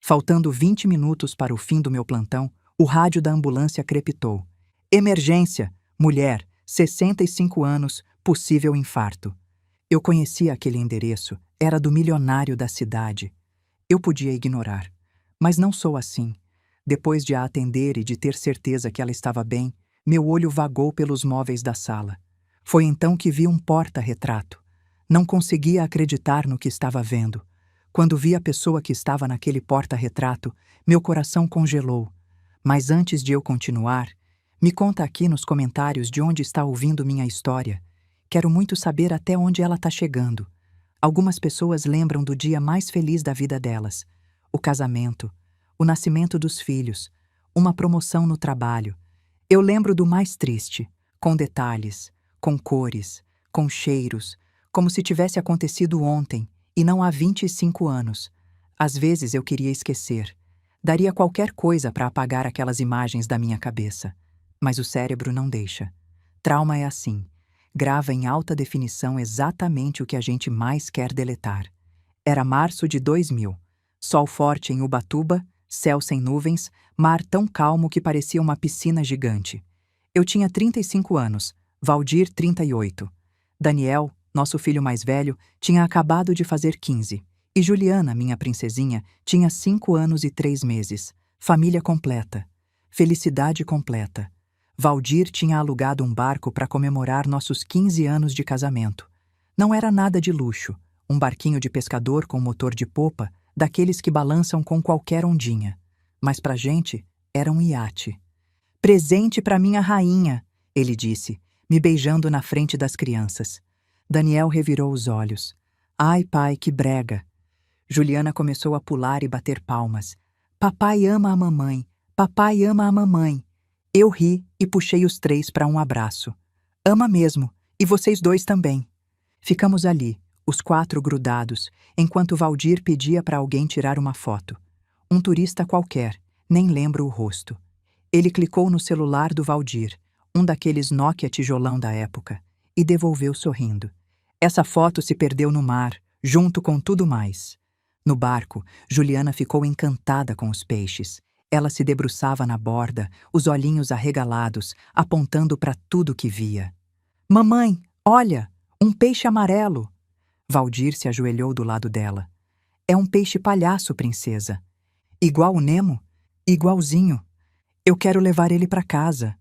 Faltando 20 minutos para o fim do meu plantão, o rádio da ambulância crepitou. Emergência! Mulher, 65 anos, possível infarto. Eu conhecia aquele endereço, era do milionário da cidade. Eu podia ignorar, mas não sou assim. Depois de a atender e de ter certeza que ela estava bem, meu olho vagou pelos móveis da sala. Foi então que vi um porta-retrato. Não conseguia acreditar no que estava vendo. Quando vi a pessoa que estava naquele porta-retrato, meu coração congelou. Mas antes de eu continuar, me conta aqui nos comentários de onde está ouvindo minha história. Quero muito saber até onde ela está chegando. Algumas pessoas lembram do dia mais feliz da vida delas. O casamento, o nascimento dos filhos, uma promoção no trabalho. Eu lembro do mais triste, com detalhes, com cores, com cheiros, como se tivesse acontecido ontem e não há 25 anos. Às vezes eu queria esquecer. Daria qualquer coisa para apagar aquelas imagens da minha cabeça. Mas o cérebro não deixa. Trauma é assim. Grava em alta definição exatamente o que a gente mais quer deletar. Era março de 2000. Sol forte em Ubatuba, céu sem nuvens, mar tão calmo que parecia uma piscina gigante. Eu tinha 35 anos, Valdir 38. Daniel, nosso filho mais velho, tinha acabado de fazer 15. E Juliana, minha princesinha, tinha 5 anos e 3 meses. Família completa. Felicidade completa. Valdir tinha alugado um barco para comemorar nossos 15 anos de casamento. Não era nada de luxo, um barquinho de pescador com motor de popa, daqueles que balançam com qualquer ondinha. Mas pra gente, era um iate. Presente pra minha rainha, ele disse, me beijando na frente das crianças. Daniel revirou os olhos. Ai, pai, que brega. Juliana começou a pular e bater palmas. Papai ama a mamãe, papai ama a mamãe. Eu ri e puxei os 3 para um abraço. Ama mesmo, e vocês 2 também. Ficamos ali, os 4 grudados, enquanto Valdir pedia para alguém tirar uma foto. Um turista qualquer, nem lembro o rosto. Ele clicou no celular do Valdir, um daqueles Nokia tijolão da época, e devolveu sorrindo. Essa foto se perdeu no mar, junto com tudo mais. No barco, Juliana ficou encantada com os peixes. Ela se debruçava na borda, os olhinhos arregalados, apontando para tudo que via. Mamãe, olha, um peixe amarelo. Valdir se ajoelhou do lado dela. É um peixe palhaço, princesa. Igual o Nemo? Igualzinho. Eu quero levar ele para casa.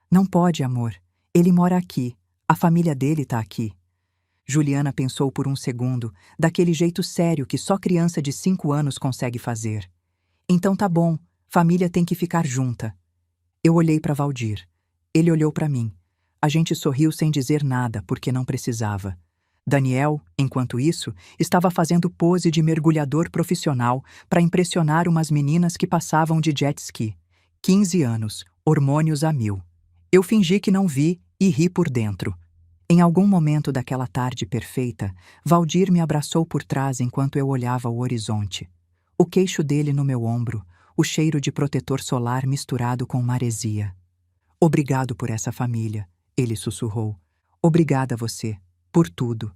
Não pode, amor. Ele mora aqui. A família dele tá aqui. Juliana pensou por um segundo, daquele jeito sério que só criança de 5 anos consegue fazer. Então tá bom, família tem que ficar junta. Eu olhei para Valdir. Ele olhou para mim. A gente sorriu sem dizer nada, porque não precisava. Daniel, enquanto isso, estava fazendo pose de mergulhador profissional para impressionar umas meninas que passavam de jet ski. 15 anos, hormônios a 1000. Eu fingi que não vi e ri por dentro. Em algum momento daquela tarde perfeita, Valdir me abraçou por trás enquanto eu olhava o horizonte. O queixo dele no meu ombro, o cheiro de protetor solar misturado com maresia. Obrigado por essa família, ele sussurrou. Obrigada a você, por tudo.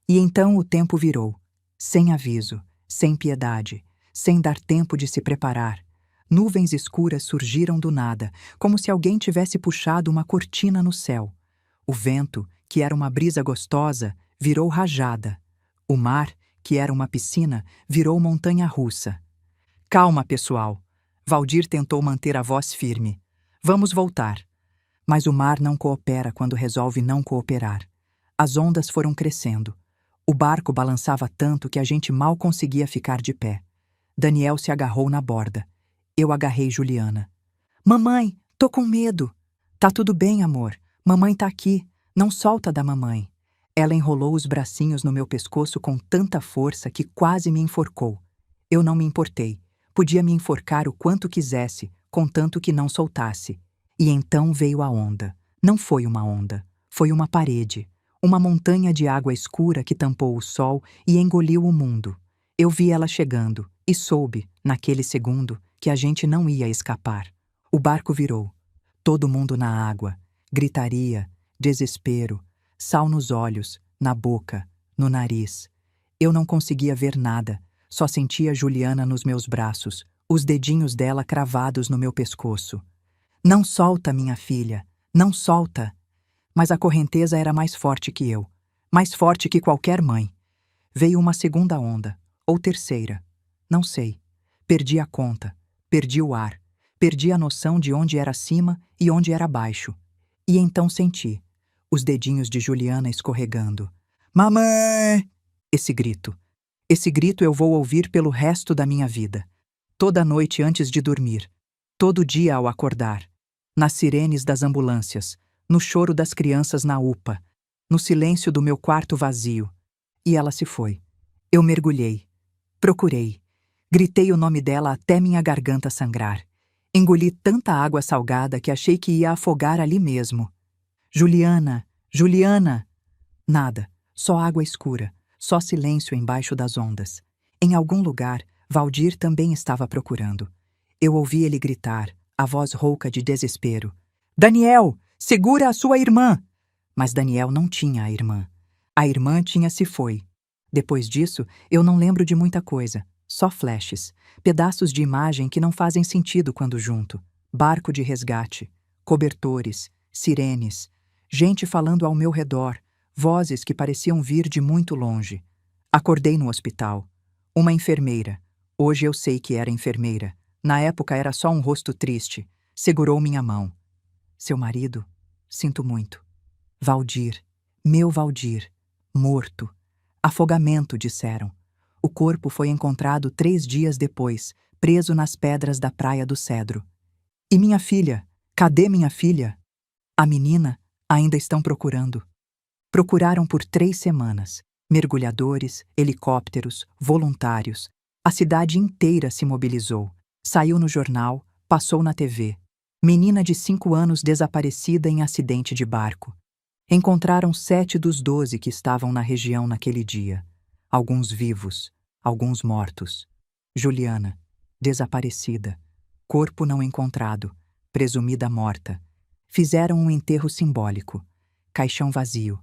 E então o tempo virou, sem aviso, sem piedade, sem dar tempo de se preparar. Nuvens escuras surgiram do nada, como se alguém tivesse puxado uma cortina no céu. O vento, que era uma brisa gostosa, virou rajada. O mar, que era uma piscina, virou montanha-russa. Calma, pessoal. Valdir tentou manter a voz firme. Vamos voltar. Mas o mar não coopera quando resolve não cooperar. As ondas foram crescendo. O barco balançava tanto que a gente mal conseguia ficar de pé. Daniel se agarrou na borda. Eu agarrei Juliana. Mamãe, tô com medo. Tá tudo bem, amor. Mamãe tá aqui. Não solta da mamãe. Ela enrolou os bracinhos no meu pescoço com tanta força que quase me enforcou. Eu não me importei. Podia me enforcar o quanto quisesse, contanto que não soltasse. E então veio a onda. Não foi uma onda. Foi uma parede. Uma montanha de água escura que tampou o sol e engoliu o mundo. Eu vi ela chegando e soube, naquele segundo, que a gente não ia escapar. O barco virou. Todo mundo na água. Gritaria, desespero, sal nos olhos, na boca, no nariz. Eu não conseguia ver nada. Só sentia Juliana nos meus braços, os dedinhos dela cravados no meu pescoço. Não solta, minha filha, não solta. Mas a correnteza era mais forte que eu, mais forte que qualquer mãe. Veio uma segunda onda, ou terceira, não sei. Perdi a conta, perdi o ar, perdi a noção de onde era cima e onde era baixo. E então senti os dedinhos de Juliana escorregando. Mamãe! Esse grito eu vou ouvir pelo resto da minha vida. Toda noite antes de dormir, todo dia ao acordar, nas sirenes das ambulâncias, no choro das crianças na UPA, no silêncio do meu quarto vazio. E ela se foi. Eu mergulhei, procurei, gritei o nome dela até minha garganta sangrar. Engoli tanta água salgada que achei que ia afogar ali mesmo. Juliana, Juliana! Nada, só água escura, só silêncio embaixo das ondas. Em algum lugar, Valdir também estava procurando. Eu ouvi ele gritar, a voz rouca de desespero. Daniel, segura a sua irmã! Mas Daniel não tinha a irmã. A irmã se foi. Depois disso, eu não lembro de muita coisa, só flashes, pedaços de imagem que não fazem sentido quando junto. Barco de resgate, cobertores, sirenes, gente falando ao meu redor, vozes que pareciam vir de muito longe. Acordei no hospital. Uma enfermeira. Hoje eu sei que era enfermeira. Na época era só um rosto triste. Segurou minha mão. Seu marido? Sinto muito. Valdir. Meu Valdir. Morto. Afogamento, disseram. O corpo foi encontrado 3 dias depois, preso nas pedras da Praia do Cedro. E minha filha? Cadê minha filha? A menina? Ainda estão procurando. Procuraram por 3 semanas. Mergulhadores, helicópteros, voluntários. A cidade inteira se mobilizou. Saiu no jornal, passou na TV. Menina de 5 anos desaparecida em acidente de barco. Encontraram 7 dos 12 que estavam na região naquele dia. Alguns vivos, alguns mortos. Juliana, desaparecida. Corpo não encontrado, presumida morta. Fizeram um enterro simbólico. Caixão vazio.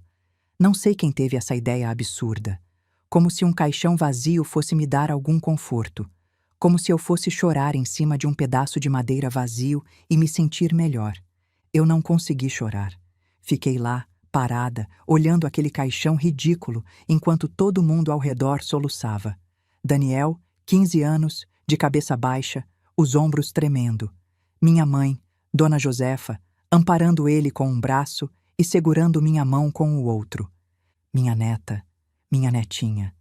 Não sei quem teve essa ideia absurda. Como se um caixão vazio fosse me dar algum conforto. Como se eu fosse chorar em cima de um pedaço de madeira vazio e me sentir melhor. Eu não consegui chorar. Fiquei lá, parada, olhando aquele caixão ridículo, enquanto todo mundo ao redor soluçava. Daniel, 15 anos, de cabeça baixa, os ombros tremendo. Minha mãe, Dona Josefa, amparando ele com um braço e segurando minha mão com o outro. Minha neta, minha netinha.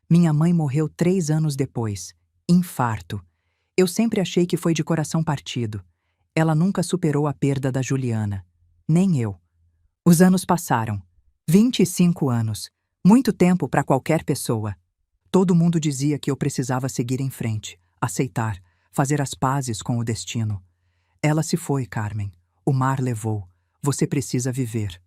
Minha mãe morreu 3 anos depois. Infarto. Eu sempre achei que foi de coração partido. Ela nunca superou a perda da Juliana. Nem eu. Os anos passaram. 25 anos. Muito tempo para qualquer pessoa. Todo mundo dizia que eu precisava seguir em frente, aceitar, fazer as pazes com o destino. Ela se foi, Carmen. O mar levou. Você precisa viver.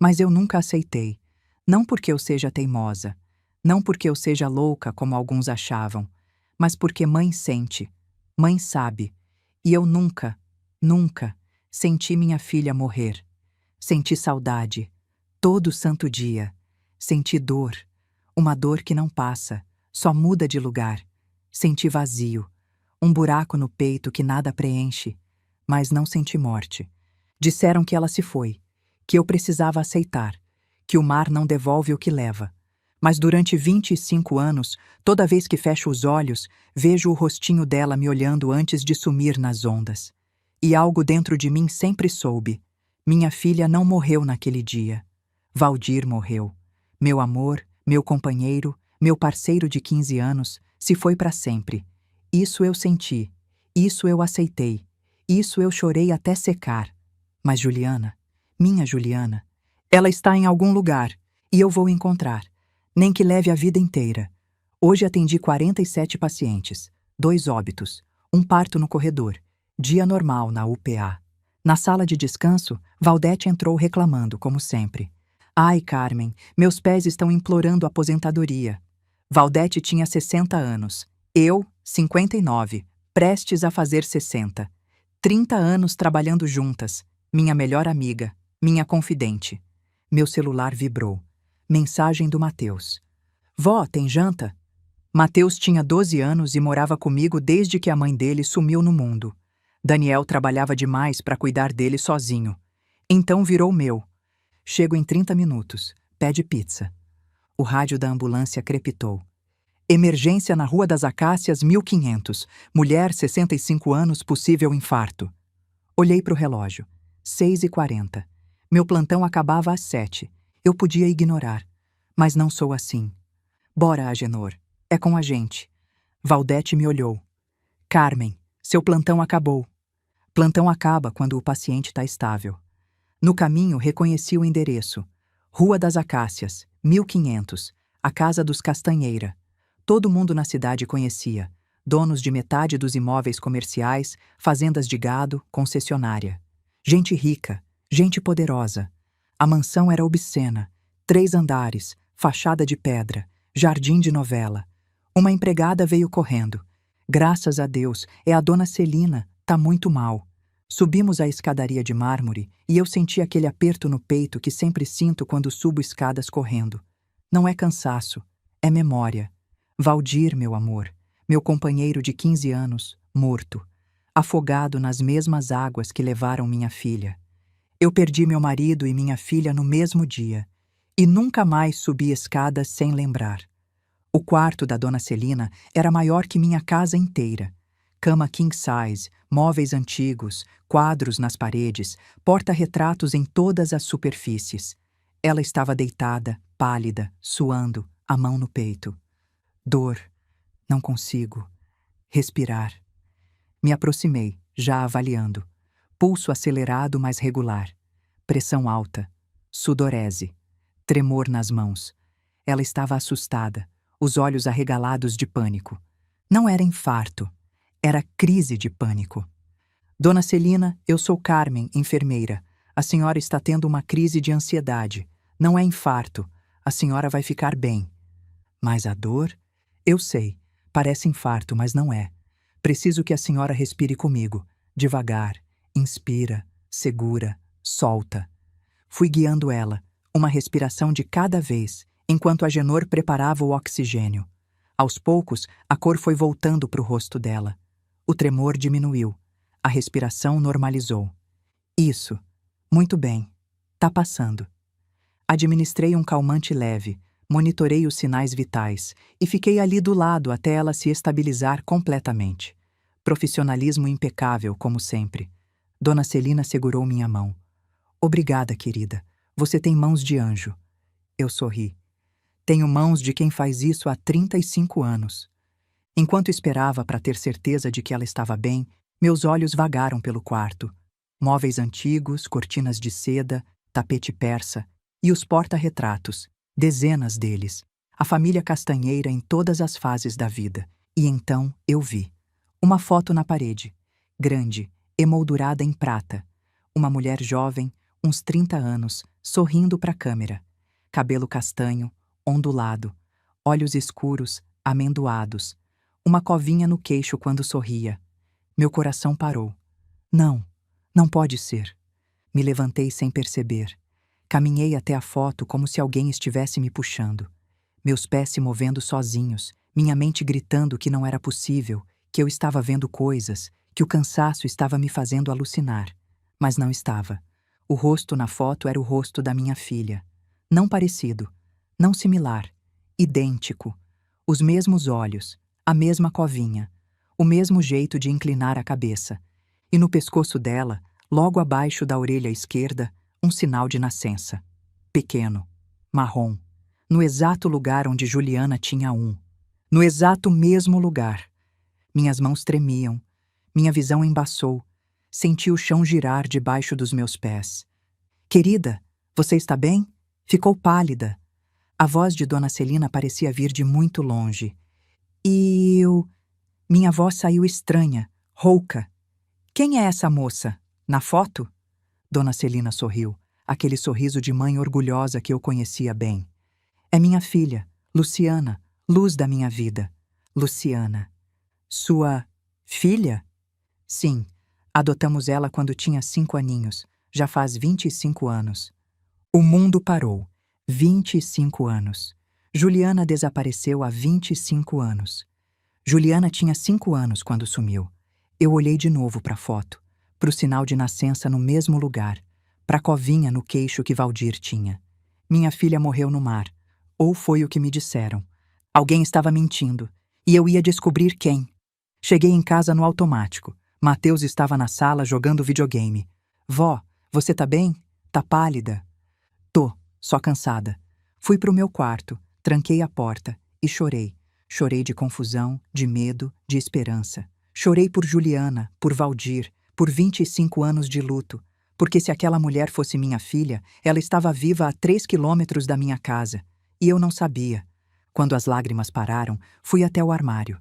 Mas eu nunca aceitei. Não porque eu seja teimosa. Não porque eu seja louca, como alguns achavam. Mas porque mãe sente. Mãe sabe. E eu nunca, nunca senti minha filha morrer. Senti saudade, todo santo dia. Senti dor, uma dor que não passa, só muda de lugar. Senti vazio, um buraco no peito que nada preenche, mas não senti morte. Disseram que ela se foi, que eu precisava aceitar, que o mar não devolve o que leva. Mas durante 25 anos, toda vez que fecho os olhos, vejo o rostinho dela me olhando antes de sumir nas ondas. E algo dentro de mim sempre soube. Minha filha não morreu naquele dia. Valdir morreu. Meu amor, meu companheiro, meu parceiro de 15 anos, se foi para sempre. Isso eu senti. Isso eu aceitei. Isso eu chorei até secar. Mas Juliana, minha Juliana, ela está em algum lugar e eu vou encontrar. Nem que leve a vida inteira. Hoje atendi 47 pacientes, 2 óbitos, um parto no corredor, dia normal na UPA. Na sala de descanso, Valdete entrou reclamando, como sempre. Ai, Carmen, meus pés estão implorando aposentadoria. Valdete tinha 60 anos. Eu, 59, prestes a fazer 60. 30 anos trabalhando juntas. Minha melhor amiga, minha confidente. Meu celular vibrou. Mensagem do Mateus. Vó, tem janta? Mateus tinha 12 anos e morava comigo desde que a mãe dele sumiu no mundo. Daniel trabalhava demais para cuidar dele sozinho. Então virou meu. Chego em 30 minutos. Pede pizza. O rádio da ambulância crepitou. Emergência na Rua das Acácias, 1500. Mulher, 65 anos, possível infarto. Olhei para o relógio. 6h40. Meu plantão acabava às 7. Eu podia ignorar. Mas não sou assim. Bora, Agenor. É com a gente. Valdete me olhou. Carmen, seu plantão acabou. Plantão acaba quando o paciente está estável. No caminho, reconheci o endereço. Rua das Acácias, 1500. A casa dos Castanheira. Todo mundo na cidade conhecia. Donos de metade dos imóveis comerciais, fazendas de gado, concessionária. Gente rica, gente poderosa. A mansão era obscena. 3 andares, fachada de pedra, jardim de novela. Uma empregada veio correndo. Graças a Deus, é a dona Celina, tá muito mal. Subimos a escadaria de mármore e eu senti aquele aperto no peito que sempre sinto quando subo escadas correndo. Não é cansaço, é memória. Valdir, meu amor, meu companheiro de 15 anos, morto, afogado nas mesmas águas que levaram minha filha. Eu perdi meu marido e minha filha no mesmo dia, e nunca mais subi escadas sem lembrar. O quarto da dona Celina era maior que minha casa inteira. Cama king size, móveis antigos, quadros nas paredes, porta-retratos em todas as superfícies. Ela estava deitada, pálida, suando, a mão no peito. Dor. Não consigo. Respirar. Me aproximei, já avaliando. Pulso acelerado, mas regular. Pressão alta. Sudorese. Tremor nas mãos. Ela estava assustada, os olhos arregalados de pânico. Não era infarto. Era crise de pânico. Dona Celina, eu sou Carmen, enfermeira. A senhora está tendo uma crise de ansiedade. Não é infarto. A senhora vai ficar bem. Mas a dor? Eu sei. Parece infarto, mas não é. Preciso que a senhora respire comigo. Devagar. Inspira, segura, solta. Fui guiando ela, uma respiração de cada vez, enquanto Agenor preparava o oxigênio. Aos poucos, a cor foi voltando para o rosto dela. O tremor diminuiu. A respiração normalizou. Isso. Muito bem. Tá passando. Administrei um calmante leve, monitorei os sinais vitais e fiquei ali do lado até ela se estabilizar completamente. Profissionalismo impecável, como sempre. Dona Celina segurou minha mão. Obrigada, querida. Você tem mãos de anjo. Eu sorri. Tenho mãos de quem faz isso há 35 anos. Enquanto esperava para ter certeza de que ela estava bem, meus olhos vagaram pelo quarto. Móveis antigos, cortinas de seda, tapete persa e os porta-retratos, dezenas deles. A família Castanheira em todas as fases da vida. E então eu vi. Uma foto na parede, grande, emoldurada em prata. Uma mulher jovem, uns 30 anos, sorrindo para a câmera. Cabelo castanho, ondulado, olhos escuros, amendoados. Uma covinha no queixo quando sorria. Meu coração parou. Não, não pode ser. Me levantei sem perceber. Caminhei até a foto como se alguém estivesse me puxando. Meus pés se movendo sozinhos, minha mente gritando que não era possível, que eu estava vendo coisas, que o cansaço estava me fazendo alucinar. Mas não estava. O rosto na foto era o rosto da minha filha. Não parecido, não similar, idêntico. Os mesmos olhos, a mesma covinha, o mesmo jeito de inclinar a cabeça. E no pescoço dela, logo abaixo da orelha esquerda, um sinal de nascença. Pequeno, marrom, no exato lugar onde Juliana tinha um. No exato mesmo lugar. Minhas mãos tremiam, minha visão embaçou, senti o chão girar debaixo dos meus pés. Querida, você está bem? Ficou pálida. A voz de Dona Celina parecia vir de muito longe. Minha voz saiu estranha, rouca. Quem é essa moça? Na foto? Dona Celina sorriu, aquele sorriso de mãe orgulhosa que eu conhecia bem. É minha filha, Luciana, luz da minha vida. Luciana. Sua filha? Sim, adotamos ela quando tinha 5 aninhos, já faz 25 anos. O mundo parou. 25 anos. Juliana desapareceu há 25 anos. Juliana tinha 5 anos quando sumiu. Eu olhei de novo para a foto, para o sinal de nascença no mesmo lugar, para a covinha no queixo que Valdir tinha. Minha filha morreu no mar, ou foi o que me disseram. Alguém estava mentindo, e eu ia descobrir quem. Cheguei em casa no automático. Mateus estava na sala jogando videogame. Vó, você tá bem? Tá pálida. Tô, só cansada. Fui pro meu quarto, tranquei a porta e chorei. Chorei de confusão, de medo, de esperança. Chorei por Juliana, por Valdir, por 25 anos de luto, porque se aquela mulher fosse minha filha, ela estava viva a 3 quilômetros da minha casa. E eu não sabia. Quando as lágrimas pararam, fui até o armário.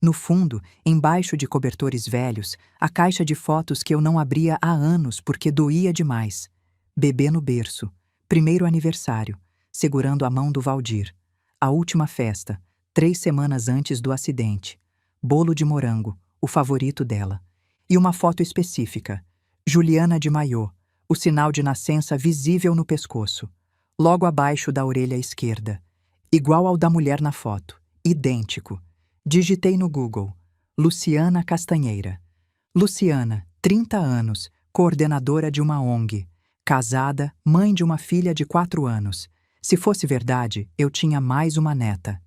No fundo, embaixo de cobertores velhos, a caixa de fotos que eu não abria há anos porque doía demais. Bebê no berço, primeiro aniversário, segurando a mão do Valdir. A última festa, 3 semanas antes do acidente. Bolo de morango, o favorito dela. E uma foto específica. Juliana de maiô, o sinal de nascença visível no pescoço. Logo abaixo da orelha esquerda. Igual ao da mulher na foto. Idêntico. Digitei no Google. Luciana Castanheira. Luciana, 30 anos, coordenadora de uma ONG. Casada, mãe de uma filha de 4 anos. Se fosse verdade, eu tinha mais uma neta.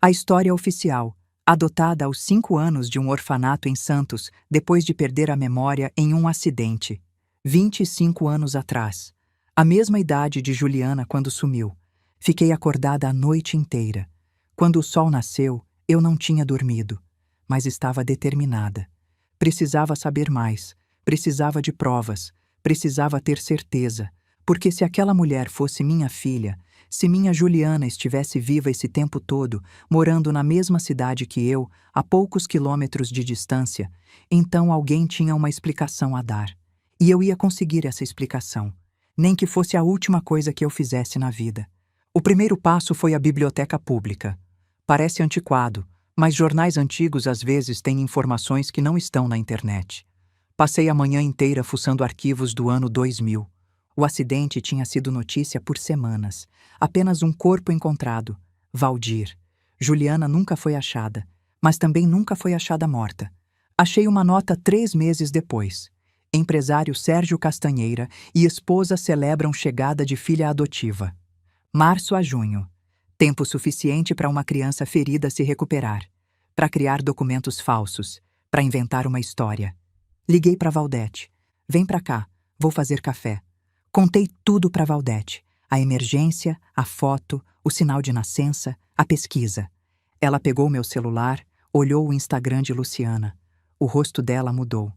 A história oficial. Adotada aos 5 anos de um orfanato em Santos, depois de perder a memória em um acidente. 25 anos atrás. A mesma idade de Juliana quando sumiu. Fiquei acordada a noite inteira. Quando o sol nasceu, eu não tinha dormido, mas estava determinada. Precisava saber mais, precisava de provas, precisava ter certeza, porque se aquela mulher fosse minha filha, se minha Juliana estivesse viva esse tempo todo, morando na mesma cidade que eu, a poucos quilômetros de distância, então alguém tinha uma explicação a dar. E eu ia conseguir essa explicação, nem que fosse a última coisa que eu fizesse na vida. O primeiro passo foi a biblioteca pública. Parece antiquado, mas jornais antigos às vezes têm informações que não estão na internet. Passei a manhã inteira fuçando arquivos do ano 2000. O acidente tinha sido notícia por semanas. Apenas um corpo encontrado. Valdir. Juliana nunca foi achada, mas também nunca foi achada morta. Achei uma nota 3 meses depois. Empresário Sérgio Castanheira e esposa celebram chegada de filha adotiva. Março a junho. Tempo suficiente para uma criança ferida se recuperar, para criar documentos falsos, para inventar uma história. Liguei para Valdete. Vem para cá, vou fazer café. Contei tudo para Valdete. A emergência, a foto, o sinal de nascença, a pesquisa. Ela pegou meu celular, olhou o Instagram de Luciana. O rosto dela mudou.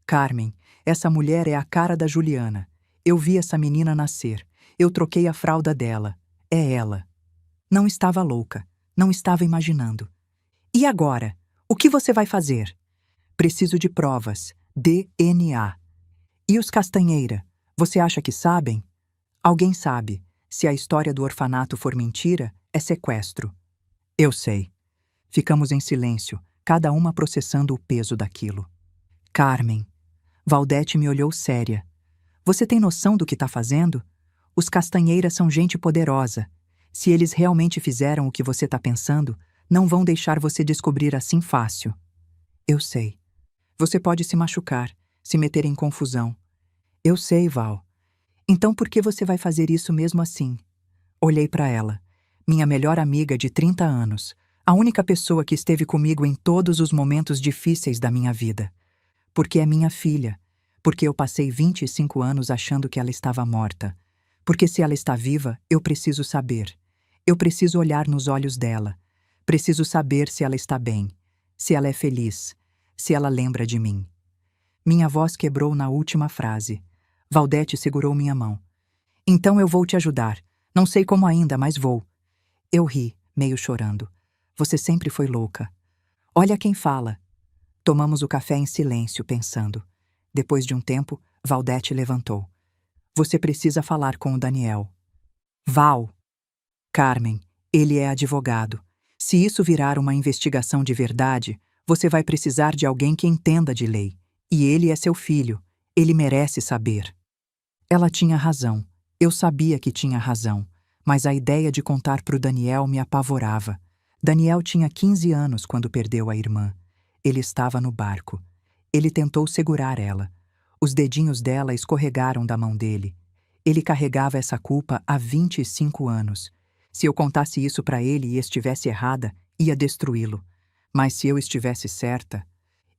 Carmen, essa mulher é a cara da Juliana. Eu vi essa menina nascer. Eu troquei a fralda dela. É ela. Não estava louca. Não estava imaginando. E agora? O que você vai fazer? Preciso de provas. DNA. E os Castanheira? Você acha que sabem? Alguém sabe. Se a história do orfanato for mentira, é sequestro. Eu sei. Ficamos em silêncio, cada uma processando o peso daquilo. Carmen. Valdete me olhou séria. Você tem noção do que está fazendo? Os Castanheira são gente poderosa. Se eles realmente fizeram o que você está pensando, não vão deixar você descobrir assim fácil. Eu sei. Você pode se machucar, se meter em confusão. Eu sei, Val. Então por que você vai fazer isso mesmo assim? Olhei para ela. Minha melhor amiga de 30 anos. A única pessoa que esteve comigo em todos os momentos difíceis da minha vida. Porque é minha filha. Porque eu passei 25 anos achando que ela estava morta. Porque se ela está viva, eu preciso saber. Eu preciso olhar nos olhos dela. Preciso saber se ela está bem. Se ela é feliz. Se ela lembra de mim. Minha voz quebrou na última frase. Valdete segurou minha mão. Então eu vou te ajudar. Não sei como ainda, mas vou. Eu ri, meio chorando. Você sempre foi louca. Olha quem fala. Tomamos o café em silêncio, pensando. Depois de um tempo, Valdete levantou. Você precisa falar com o Daniel. Val. Carmen, ele é advogado. Se isso virar uma investigação de verdade, você vai precisar de alguém que entenda de lei. E ele é seu filho. Ele merece saber. Ela tinha razão. Eu sabia que tinha razão. mas a ideia de contar para o Daniel me apavorava. Daniel tinha 15 anos quando perdeu a irmã. Ele estava no barco. Ele tentou segurar ela. Os dedinhos dela escorregaram da mão dele. Ele carregava essa culpa há 25 anos. Se eu contasse isso para ele e estivesse errada, ia destruí-lo. Mas se eu estivesse certa,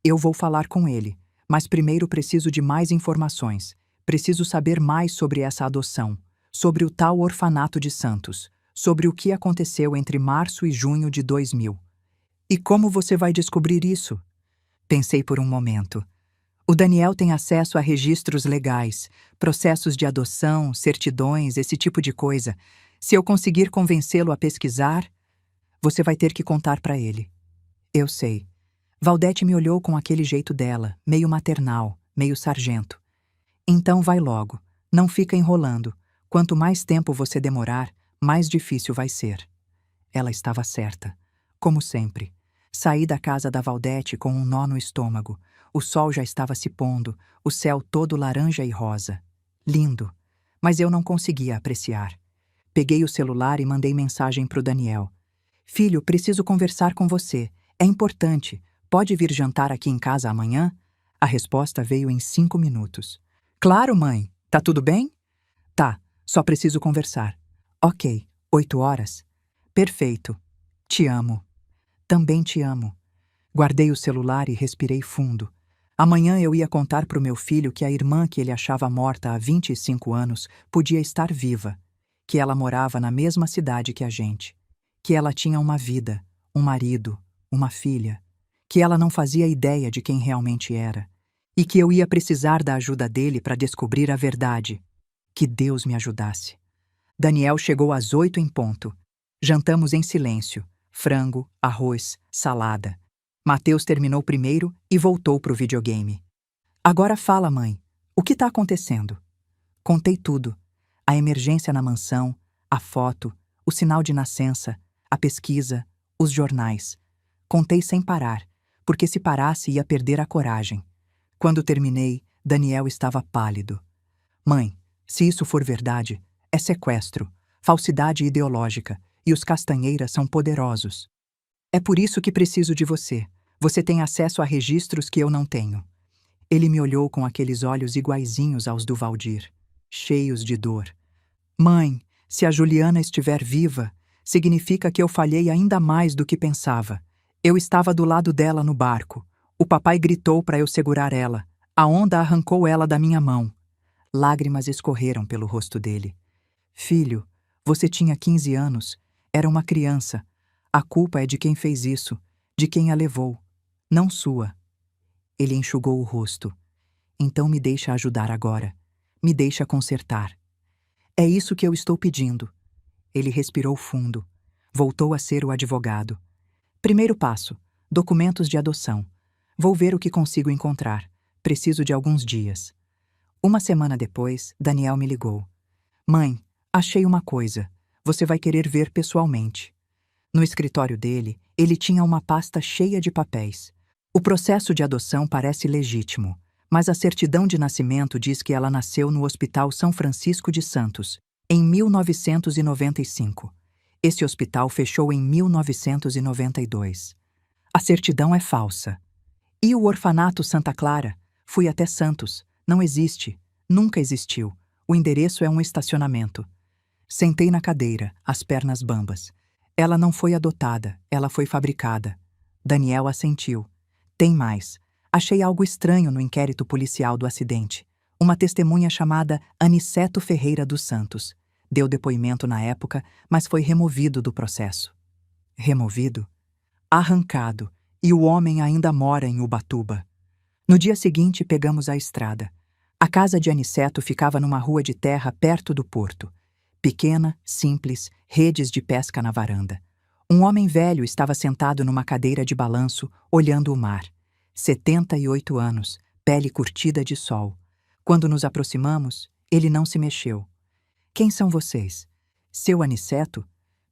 eu vou falar com ele. Mas primeiro preciso de mais informações. Preciso saber mais sobre essa adoção, sobre o tal orfanato de Santos, sobre o que aconteceu entre março e junho de 2000. E como você vai descobrir isso? Pensei por um momento. O Daniel tem acesso a registros legais, processos de adoção, certidões, esse tipo de coisa. Se eu conseguir convencê-lo a pesquisar, você vai ter que contar para ele. Eu sei. Valdete me olhou com aquele jeito dela, meio maternal, meio sargento. Então vai logo. Não fica enrolando. Quanto mais tempo você demorar, mais difícil vai ser. Ela estava certa. Como sempre. Saí da casa da Valdete com um nó no estômago. O sol já estava se pondo, o céu todo laranja e rosa. Lindo. Mas eu não conseguia apreciar. Peguei o celular e mandei mensagem para o Daniel. Filho, preciso conversar com você. É importante. Pode vir jantar aqui em casa amanhã? A resposta veio em 5 minutos. Claro, mãe. Tá tudo bem? Tá, só preciso conversar. Ok, 8 horas? Perfeito. Te amo. Também te amo. Guardei o celular e respirei fundo. Amanhã eu ia contar pro meu filho que a irmã que ele achava morta há 25 anos podia estar viva, que ela morava na mesma cidade que a gente, que ela tinha uma vida, um marido, uma filha, que ela não fazia ideia de quem realmente era, e que eu ia precisar da ajuda dele para descobrir a verdade. Que Deus me ajudasse. Daniel chegou às 8 em ponto. Jantamos em silêncio. Frango, arroz, salada. Mateus terminou primeiro e voltou pro videogame. Agora fala, mãe. O que está acontecendo? Contei tudo. A emergência na mansão, a foto, o sinal de nascença, a pesquisa, os jornais. Contei sem parar, porque se parasse ia perder a coragem. Quando terminei, Daniel estava pálido. Mãe, se isso for verdade, é sequestro, falsidade ideológica, e os Castanheiras são poderosos. É por isso que preciso de você. Você tem acesso a registros que eu não tenho. Ele me olhou com aqueles olhos iguaizinhos aos do Valdir, cheios de dor. Mãe, se a Juliana estiver viva, significa que eu falhei ainda mais do que pensava. Eu estava do lado dela no barco. O papai gritou para eu segurar ela. A onda arrancou ela da minha mão. Lágrimas escorreram pelo rosto dele. Filho, você tinha 15 anos. Era uma criança. A culpa é de quem fez isso, de quem a levou, não sua. Ele enxugou o rosto. Então me deixa ajudar agora. Me deixa consertar. É isso que eu estou pedindo. Ele respirou fundo. Voltou a ser o advogado. Primeiro passo: documentos de adoção. Vou ver o que consigo encontrar. Preciso de alguns dias. Uma semana depois, Daniel me ligou. Mãe, achei uma coisa. Você vai querer ver pessoalmente. No escritório dele, ele tinha uma pasta cheia de papéis. O processo de adoção parece legítimo, mas a certidão de nascimento diz que ela nasceu no Hospital São Francisco de Santos, em 1995. Esse hospital fechou em 1992. A certidão é falsa. E o orfanato Santa Clara? Fui até Santos. Não existe. Nunca existiu. O endereço é um estacionamento. Sentei na cadeira, as pernas bambas. Ela não foi adotada, ela foi fabricada. Daniel assentiu. Tem mais. Achei algo estranho no inquérito policial do acidente. Uma testemunha chamada Aniceto Ferreira dos Santos. Deu depoimento na época, mas foi removido do processo. Removido? Arrancado. E o homem ainda mora em Ubatuba. No dia seguinte, pegamos a estrada. A casa de Aniceto ficava numa rua de terra perto do porto. Pequena, simples, redes de pesca na varanda. Um homem velho estava sentado numa cadeira de balanço, olhando o mar. 78 anos, pele curtida de sol. Quando nos aproximamos, ele não se mexeu. Quem são vocês? Seu Aniceto?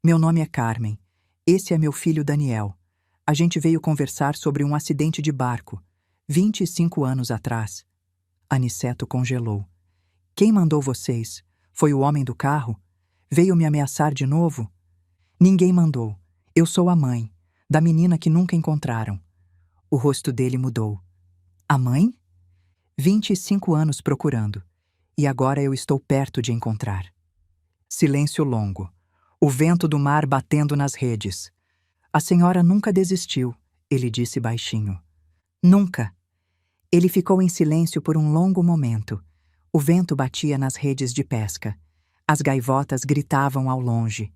Meu nome é Carmen. Esse é meu filho Daniel. A gente veio conversar sobre um acidente de barco, 25 anos atrás. Aniceto congelou. Quem mandou vocês? Foi o homem do carro? Veio me ameaçar de novo? Ninguém mandou. Eu sou a mãe, da menina que nunca encontraram. O rosto dele mudou. A mãe? 25 anos procurando. E agora eu estou perto de encontrar. Silêncio longo. O vento do mar batendo nas redes. A senhora nunca desistiu, ele disse baixinho. Nunca. Ele ficou em silêncio por um longo momento. O vento batia nas redes de pesca. As gaivotas gritavam ao longe.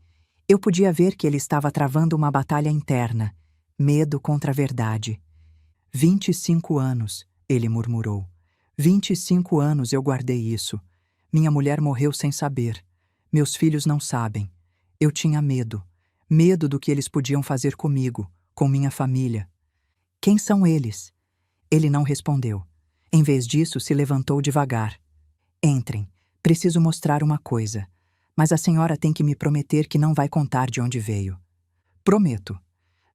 Eu podia ver que ele estava travando uma batalha interna. Medo contra a verdade. 25 anos, ele murmurou. 25 anos eu guardei isso. Minha mulher morreu sem saber. Meus filhos não sabem. Eu tinha medo. Medo do que eles podiam fazer comigo, com minha família. Quem são eles? Ele não respondeu. Em vez disso, se levantou devagar. Entrem. Preciso mostrar uma coisa. Mas a senhora tem que me prometer que não vai contar de onde veio. Prometo.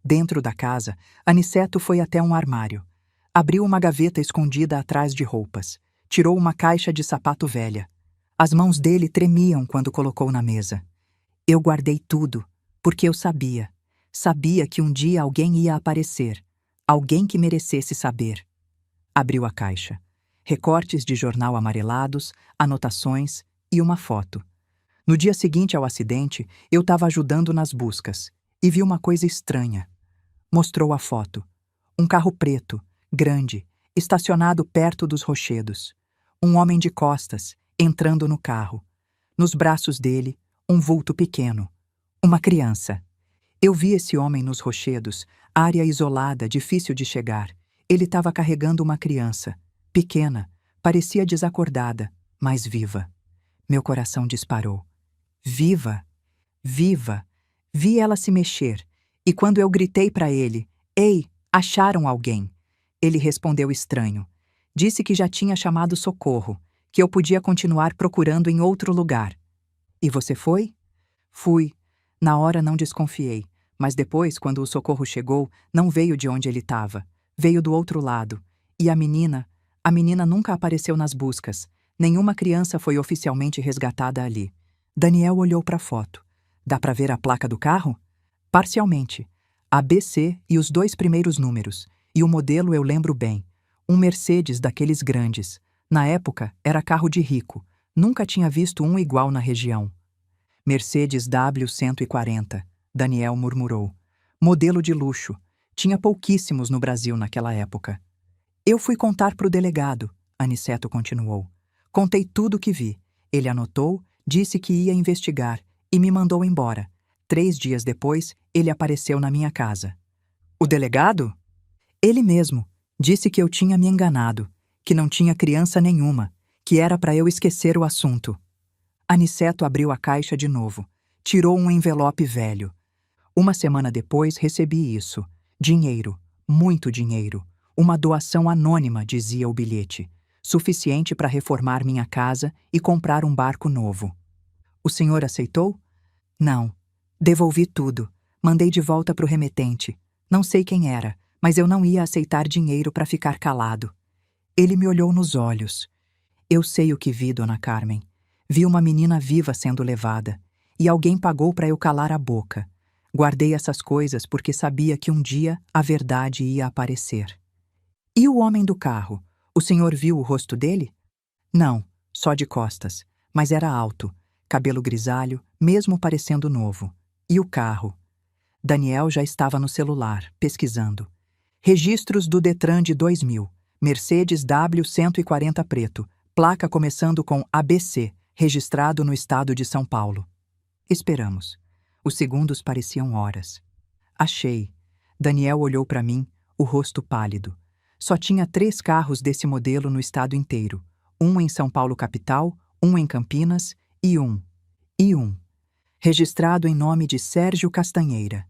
Dentro da casa, Aniceto foi até um armário. Abriu uma gaveta escondida atrás de roupas. Tirou uma caixa de sapato velha. As mãos dele tremiam quando colocou na mesa. Eu guardei tudo, porque eu sabia. Sabia que um dia alguém ia aparecer. Alguém que merecesse saber. Abriu a caixa. Recortes de jornal amarelados, anotações e uma foto. No dia seguinte ao acidente, eu estava ajudando nas buscas e vi uma coisa estranha. Mostrou a foto. Um carro preto, grande, estacionado perto dos rochedos. Um homem de costas, entrando no carro. Nos braços dele, um vulto pequeno. Uma criança. Eu vi esse homem nos rochedos, área isolada, difícil de chegar. Ele estava carregando uma criança. Pequena, parecia desacordada, mas viva. Meu coração disparou. Viva! Viva! Vi ela se mexer, e quando eu gritei para ele, Ei, acharam alguém? Ele respondeu estranho. Disse que já tinha chamado socorro, que eu podia continuar procurando em outro lugar. E você foi? Fui. Na hora não desconfiei, mas depois, quando o socorro chegou, não veio de onde ele estava. Veio do outro lado. E a menina nunca apareceu nas buscas. Nenhuma criança foi oficialmente resgatada ali. Daniel olhou para a foto. Dá para ver a placa do carro? Parcialmente. ABC e os 2 primeiros números. E o modelo eu lembro bem. Um Mercedes daqueles grandes. Na época, era carro de rico. Nunca tinha visto um igual na região. Mercedes W140, Daniel murmurou. Modelo de luxo. Tinha pouquíssimos no Brasil naquela época. Eu fui contar para o delegado, Aniceto continuou. Contei tudo o que vi. Ele anotou, disse que ia investigar e me mandou embora. 3 dias depois, ele apareceu na minha casa. O delegado? Ele mesmo. Disse que eu tinha me enganado, que não tinha criança nenhuma, que era para eu esquecer o assunto. Aniceto abriu a caixa de novo. Tirou um envelope velho. Uma semana depois, recebi isso. Dinheiro. Muito dinheiro. Uma doação anônima, dizia o bilhete. Suficiente para reformar minha casa e comprar um barco novo. O senhor aceitou? Não. Devolvi tudo. Mandei de volta para o remetente. Não sei quem era, mas eu não ia aceitar dinheiro para ficar calado. Ele me olhou nos olhos. Eu sei o que vi, dona Carmen. Vi uma menina viva sendo levada. E alguém pagou para eu calar a boca. Guardei essas coisas porque sabia que um dia a verdade ia aparecer. E o homem do carro? O senhor viu o rosto dele? Não, só de costas. Mas era alto, cabelo grisalho, mesmo parecendo novo. E o carro? Daniel já estava no celular, pesquisando. Registros do Detran de 2000. Mercedes W140 preto. Placa começando com ABC, registrado no estado de São Paulo. Esperamos. Os segundos pareciam horas. Achei. Daniel olhou para mim, o rosto pálido. Só tinha 3 carros desse modelo no estado inteiro. Um em São Paulo capital, um em Campinas e um. Registrado em nome de Sérgio Castanheira.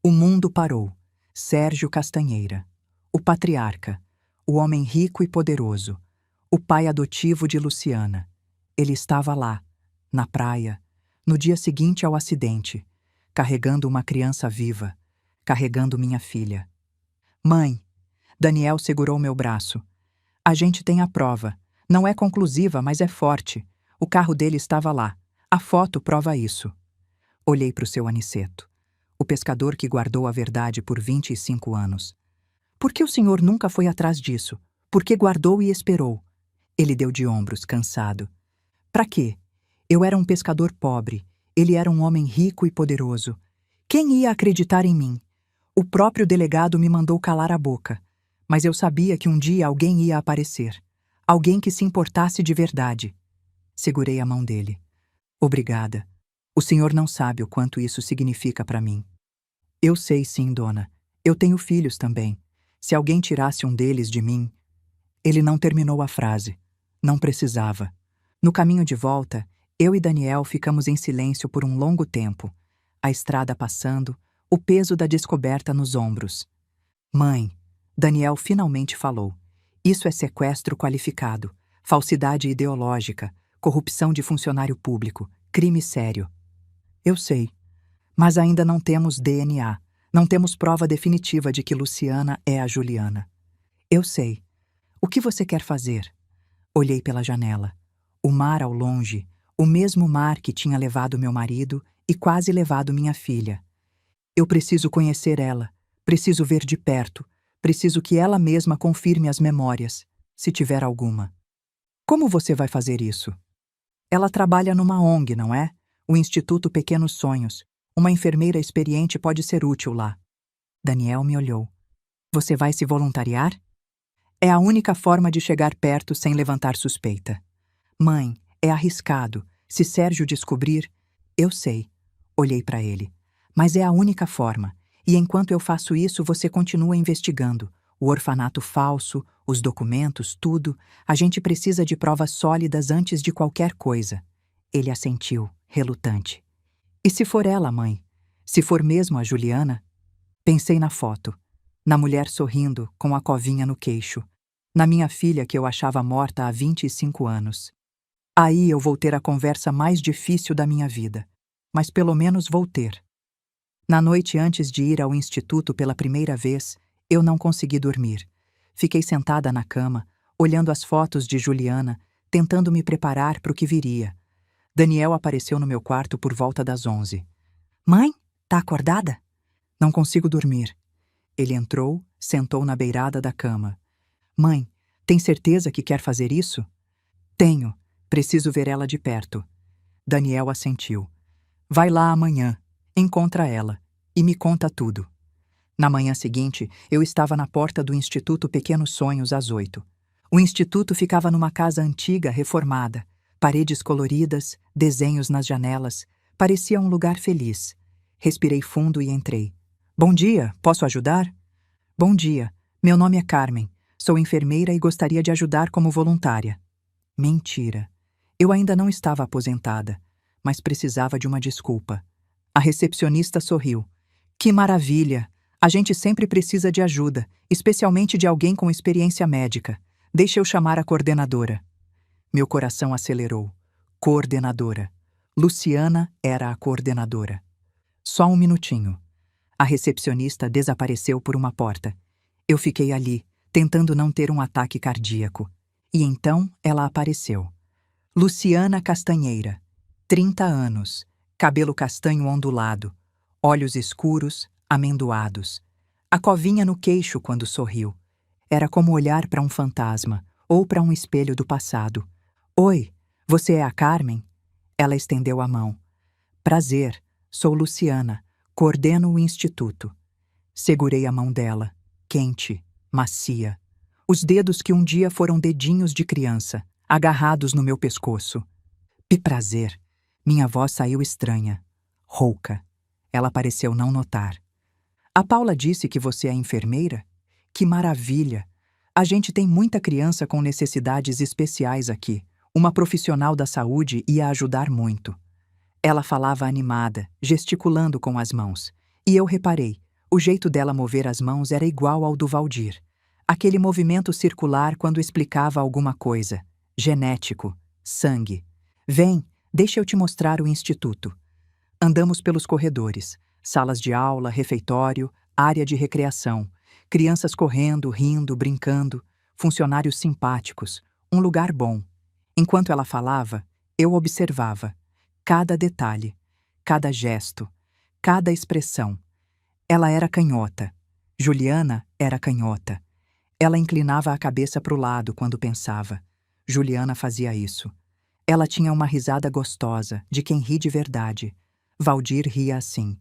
O mundo parou. Sérgio Castanheira. O patriarca. O homem rico e poderoso. O pai adotivo de Luciana. Ele estava lá, na praia, no dia seguinte ao acidente, carregando uma criança viva, carregando minha filha. Mãe, Daniel segurou meu braço. A gente tem a prova. Não é conclusiva, mas é forte. O carro dele estava lá. A foto prova isso. Olhei para o seu Aniceto, o pescador que guardou a verdade por 25 anos. Por que o senhor nunca foi atrás disso? Por que guardou e esperou? Ele deu de ombros, cansado. Para quê? Eu era um pescador pobre. Ele era um homem rico e poderoso. Quem ia acreditar em mim? O próprio delegado me mandou calar a boca. Mas eu sabia que um dia alguém ia aparecer. Alguém que se importasse de verdade. Segurei a mão dele. Obrigada. O senhor não sabe o quanto isso significa para mim. Eu sei sim, dona. Eu tenho filhos também. Se alguém tirasse um deles de mim... Ele não terminou a frase. Não precisava. No caminho de volta, eu e Daniel ficamos em silêncio por um longo tempo. A estrada passando, o peso da descoberta nos ombros. Mãe, Daniel finalmente falou. Isso é sequestro qualificado, falsidade ideológica, corrupção de funcionário público, crime sério. Eu sei. Mas ainda não temos DNA. Não temos prova definitiva de que Luciana é a Juliana. Eu sei. O que você quer fazer? Olhei pela janela. O mar ao longe, o mesmo mar que tinha levado meu marido e quase levado minha filha. Eu preciso conhecer ela, preciso ver de perto, preciso que ela mesma confirme as memórias, se tiver alguma. Como você vai fazer isso? Ela trabalha numa ONG, não é? O Instituto Pequenos Sonhos. Uma enfermeira experiente pode ser útil lá. Daniel me olhou. Você vai se voluntariar? É a única forma de chegar perto sem levantar suspeita. Mãe, é arriscado. Se Sérgio descobrir... Eu sei. Olhei para ele. Mas é a única forma. E enquanto eu faço isso, você continua investigando. O orfanato falso, os documentos, tudo. A gente precisa de provas sólidas antes de qualquer coisa. Ele assentiu, relutante. E se for ela, mãe? Se for mesmo a Juliana? Pensei na foto. Na mulher sorrindo, com a covinha no queixo. Na minha filha que eu achava morta há 25 anos. Aí eu vou ter a conversa mais difícil da minha vida. Mas pelo menos vou ter. Na noite antes de ir ao instituto pela primeira vez, eu não consegui dormir. Fiquei sentada na cama, olhando as fotos de Juliana, tentando me preparar para o que viria. Daniel apareceu no meu quarto por volta das 11. Mãe, tá acordada? Não consigo dormir. Ele entrou, sentou na beirada da cama. Mãe, tem certeza que quer fazer isso? Tenho. Preciso ver ela de perto. Daniel assentiu. Vai lá amanhã, encontra ela e me conta tudo. Na manhã seguinte, eu estava na porta do Instituto Pequenos Sonhos às 8. O instituto ficava numa casa antiga, reformada. Paredes coloridas, desenhos nas janelas. Parecia um lugar feliz. Respirei fundo e entrei. Bom dia, posso ajudar? Bom dia, meu nome é Carmen. Sou enfermeira e gostaria de ajudar como voluntária. Mentira. Eu ainda não estava aposentada, mas precisava de uma desculpa. A recepcionista sorriu. Que maravilha! A gente sempre precisa de ajuda, especialmente de alguém com experiência médica. Deixa eu chamar a coordenadora. Meu coração acelerou. Coordenadora. Luciana era a coordenadora. Só um minutinho. A recepcionista desapareceu por uma porta. Eu fiquei ali, tentando não ter um ataque cardíaco. E então ela apareceu. Luciana Castanheira, 30 anos, cabelo castanho ondulado, olhos escuros, amendoados. A covinha no queixo quando sorriu. Era como olhar para um fantasma ou para um espelho do passado. Oi, você é a Carmen? Ela estendeu a mão. Prazer, sou Luciana, coordeno o instituto. Segurei a mão dela, quente, macia. Os dedos que um dia foram dedinhos de criança, agarrados no meu pescoço. Prazer. Minha voz saiu estranha, rouca. Ela pareceu não notar. A Paula disse que você é enfermeira? Que maravilha! A gente tem muita criança com necessidades especiais aqui. Uma profissional da saúde ia ajudar muito. Ela falava animada, gesticulando com as mãos. E eu reparei, o jeito dela mover as mãos era igual ao do Valdir. Aquele movimento circular quando explicava alguma coisa. Genético, sangue. Vem, deixa eu te mostrar o instituto. Andamos pelos corredores, salas de aula, refeitório, área de recreação, crianças correndo, rindo, brincando, funcionários simpáticos, um lugar bom. Enquanto ela falava, eu observava. Cada detalhe, cada gesto, cada expressão. Ela era canhota. Juliana era canhota. Ela inclinava a cabeça para o lado quando pensava. Juliana fazia isso. Ela tinha uma risada gostosa, de quem ri de verdade. Valdir ria assim.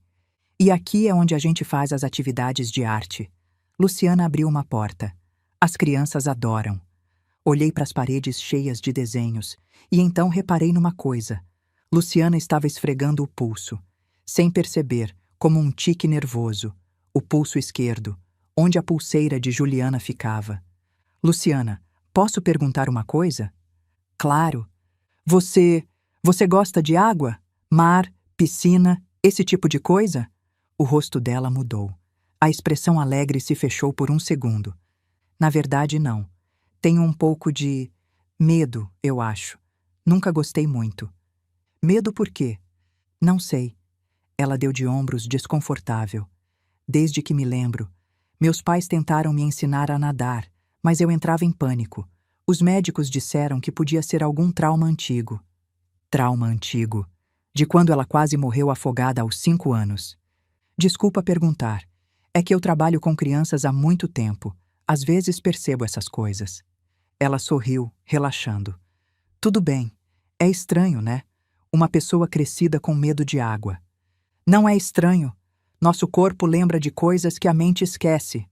E aqui é onde a gente faz as atividades de arte. Luciana abriu uma porta. As crianças adoram. Olhei para as paredes cheias de desenhos e então reparei numa coisa. Luciana estava esfregando o pulso, sem perceber, como um tique nervoso, o pulso esquerdo, onde a pulseira de Juliana ficava. Luciana, posso perguntar uma coisa? Claro. Você gosta de água? Mar, piscina, esse tipo de coisa? O rosto dela mudou. A expressão alegre se fechou por um segundo. Na verdade, não. Tenho um pouco de medo, eu acho. Nunca gostei muito. Medo por quê? Não sei. Ela deu de ombros, desconfortável. Desde que me lembro, meus pais tentaram me ensinar a nadar, mas eu entrava em pânico. Os médicos disseram que podia ser algum trauma antigo. Trauma antigo. De quando ela quase morreu afogada aos 5 anos. Desculpa perguntar. É que eu trabalho com crianças há muito tempo. Às vezes percebo essas coisas. Ela sorriu, relaxando. Tudo bem. É estranho, né? Uma pessoa crescida com medo de água. Não é estranho. Nosso corpo lembra de coisas que a mente esquece.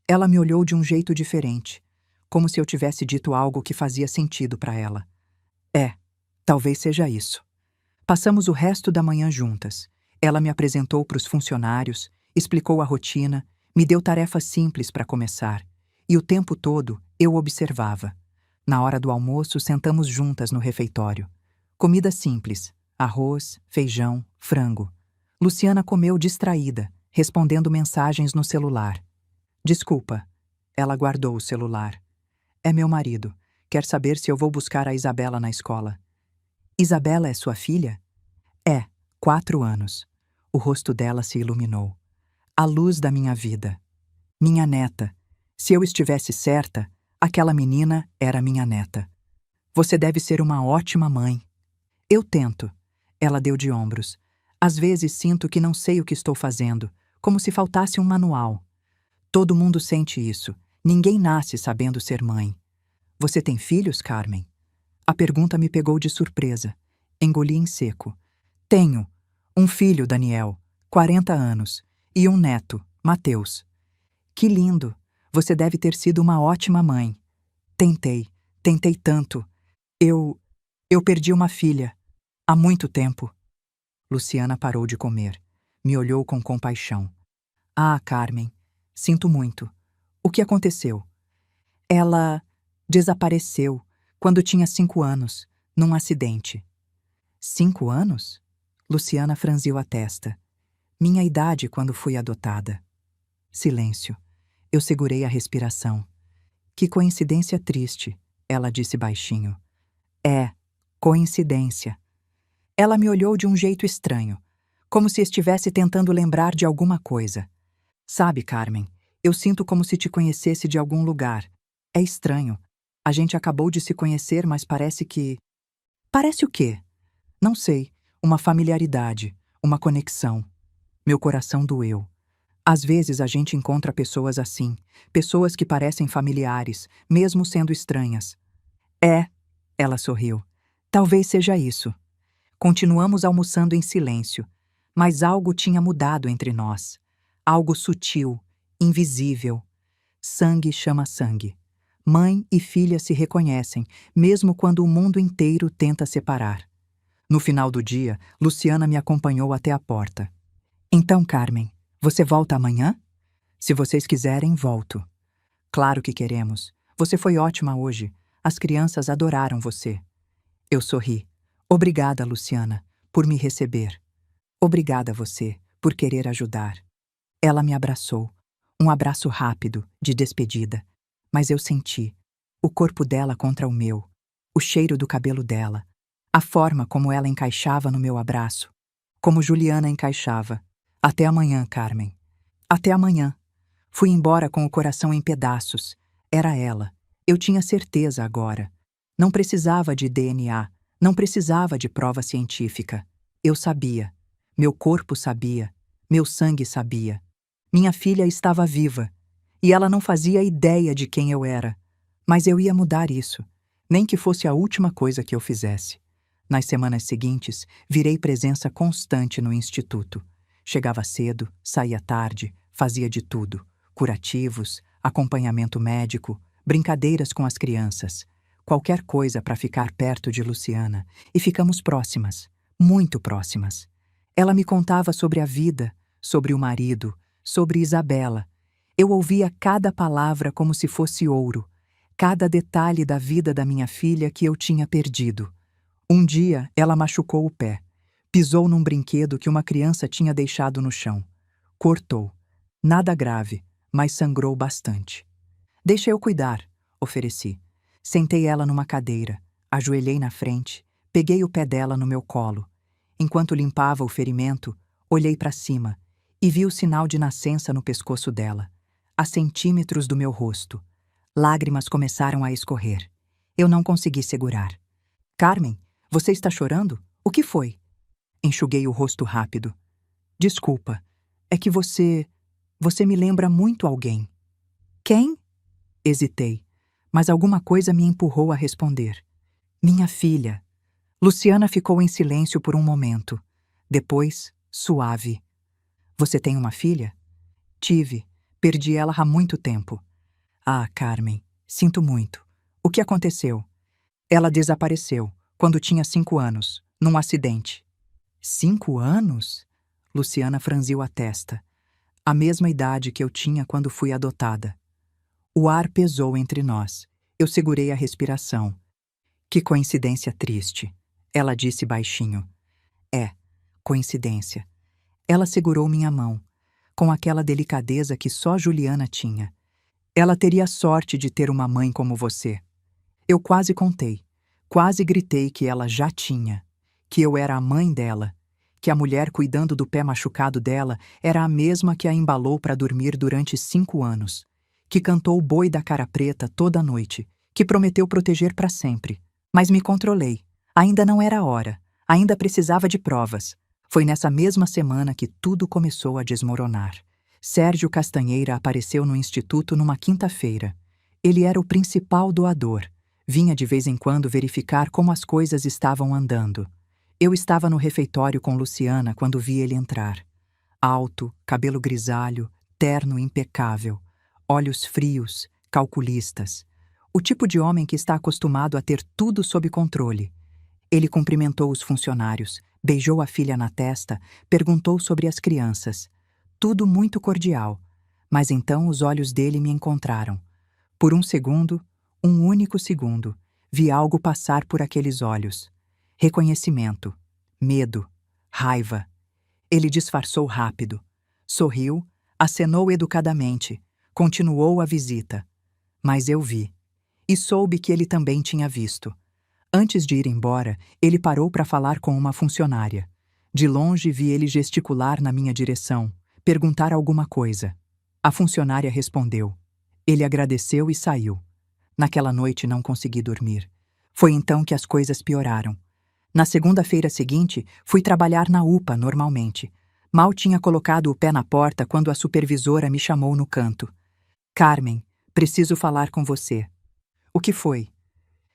Ela me olhou de um jeito diferente, como se eu tivesse dito algo que fazia sentido para ela. Talvez seja isso. Passamos o resto da manhã juntas. Ela me apresentou para os funcionários, explicou a rotina, me deu tarefas simples para começar. E o tempo todo eu observava. Na hora do almoço, sentamos juntas no refeitório. Comida simples: arroz, feijão, frango. Luciana comeu distraída, respondendo mensagens no celular. Desculpa. Ela guardou o celular. É meu marido. Quer saber se eu vou buscar a Isabela na escola. Isabela é sua filha? É, 4 anos. O rosto dela se iluminou. A luz da minha vida. Minha neta. Se eu estivesse certa, aquela menina era minha neta. Você deve ser uma ótima mãe. Eu tento. Ela deu de ombros. Às vezes sinto que não sei o que estou fazendo, como se faltasse um manual. Todo mundo sente isso. Ninguém nasce sabendo ser mãe. Você tem filhos, Carmen? A pergunta me pegou de surpresa. Engoli em seco. Tenho. Um filho, Daniel, 40 anos, e um neto, Mateus. Que lindo! Você deve ter sido uma ótima mãe. Tentei tanto. Eu perdi uma filha. Há muito tempo. Luciana parou de comer. Me olhou com compaixão. Ah, Carmen, sinto muito. O que aconteceu? Ela desapareceu quando tinha 5 anos, num acidente. 5 anos? Luciana franziu a testa. Minha idade quando fui adotada. Silêncio. Eu segurei a respiração. Que coincidência triste, ela disse baixinho. É, coincidência. Ela me olhou de um jeito estranho, como se estivesse tentando lembrar de alguma coisa. Sabe, Carmen, eu sinto como se te conhecesse de algum lugar. É estranho. A gente acabou de se conhecer, mas parece que... Parece o quê? Não sei. Uma familiaridade, uma conexão. Meu coração doeu. Às vezes a gente encontra pessoas assim, pessoas que parecem familiares, mesmo sendo estranhas. É, ela sorriu. Talvez seja isso. Continuamos almoçando em silêncio, mas algo tinha mudado entre nós. Algo sutil, invisível. Sangue chama sangue. Mãe e filha se reconhecem, mesmo quando o mundo inteiro tenta separar. No final do dia, Luciana me acompanhou até a porta. Então, Carmen, você volta amanhã? Se vocês quiserem, volto. Claro que queremos. Você foi ótima hoje. As crianças adoraram você. Eu sorri. Obrigada, Luciana, por me receber. Obrigada a você por querer ajudar. Ela me abraçou. Um abraço rápido, de despedida. Mas eu senti o corpo dela contra o meu, o cheiro do cabelo dela, a forma como ela encaixava no meu abraço, como Juliana encaixava. Até amanhã, Carmen. Até amanhã. Fui embora com o coração em pedaços. Era ela. Eu tinha certeza agora. Não precisava de DNA, não precisava de prova científica. Eu sabia. Meu corpo sabia. Meu sangue sabia. Minha filha estava viva. E ela não fazia ideia de quem eu era. Mas eu ia mudar isso. Nem que fosse a última coisa que eu fizesse. Nas semanas seguintes, virei presença constante no instituto. Chegava cedo, saía tarde, fazia de tudo. Curativos, acompanhamento médico, brincadeiras com as crianças. Qualquer coisa para ficar perto de Luciana. E ficamos próximas, muito próximas. Ela me contava sobre a vida, sobre o marido, sobre Isabela. Eu ouvia cada palavra como se fosse ouro, cada detalhe da vida da minha filha que eu tinha perdido. Um dia, ela machucou o pé. Pisou num brinquedo que uma criança tinha deixado no chão. Cortou. Nada grave, mas sangrou bastante. Deixa eu cuidar, ofereci. Sentei ela numa cadeira, ajoelhei na frente, peguei o pé dela no meu colo. Enquanto limpava o ferimento, olhei para cima e vi o sinal de nascença no pescoço dela, a centímetros do meu rosto. Lágrimas começaram a escorrer. Eu não consegui segurar. Carmen, você está chorando? O que foi? Enxuguei o rosto rápido. Desculpa, é que você me lembra muito alguém. Quem? Hesitei, mas alguma coisa me empurrou a responder. Minha filha. Luciana ficou em silêncio por um momento. Depois, suave. Você tem uma filha? Tive. Perdi ela há muito tempo. Ah, Carmen, sinto muito. O que aconteceu? Ela desapareceu, quando tinha 5 anos, num acidente. 5 anos? Luciana franziu a testa. A mesma idade que eu tinha quando fui adotada. O ar pesou entre nós. Eu segurei a respiração. Que coincidência triste. Ela disse baixinho. É, coincidência. Ela segurou minha mão, com aquela delicadeza que só Juliana tinha. Ela teria sorte de ter uma mãe como você. Eu quase contei, quase gritei que ela já tinha, que eu era a mãe dela, que a mulher cuidando do pé machucado dela era a mesma que a embalou para dormir durante 5 anos, que cantou o Boi da Cara Preta toda noite, que prometeu proteger para sempre. Mas me controlei. Ainda não era a hora. Ainda precisava de provas. Foi nessa mesma semana que tudo começou a desmoronar. Sérgio Castanheira apareceu no instituto numa quinta-feira. Ele era o principal doador. Vinha de vez em quando verificar como as coisas estavam andando. Eu estava no refeitório com Luciana quando vi ele entrar. Alto, cabelo grisalho, terno impecável, olhos frios, calculistas. O tipo de homem que está acostumado a ter tudo sob controle. Ele cumprimentou os funcionários, beijou a filha na testa, perguntou sobre as crianças. Tudo muito cordial. Mas então os olhos dele me encontraram. Por um segundo, um único segundo, vi algo passar por aqueles olhos. Reconhecimento, medo, raiva. Ele disfarçou rápido. Sorriu, acenou educadamente, continuou a visita. Mas eu vi. E soube que ele também tinha visto. Antes de ir embora, ele parou para falar com uma funcionária. De longe vi ele gesticular na minha direção, perguntar alguma coisa. A funcionária respondeu. Ele agradeceu e saiu. Naquela noite não consegui dormir. Foi então que as coisas pioraram. Na segunda-feira seguinte, fui trabalhar na UPA normalmente. Mal tinha colocado o pé na porta quando a supervisora me chamou no canto. Carmen, preciso falar com você. O que foi?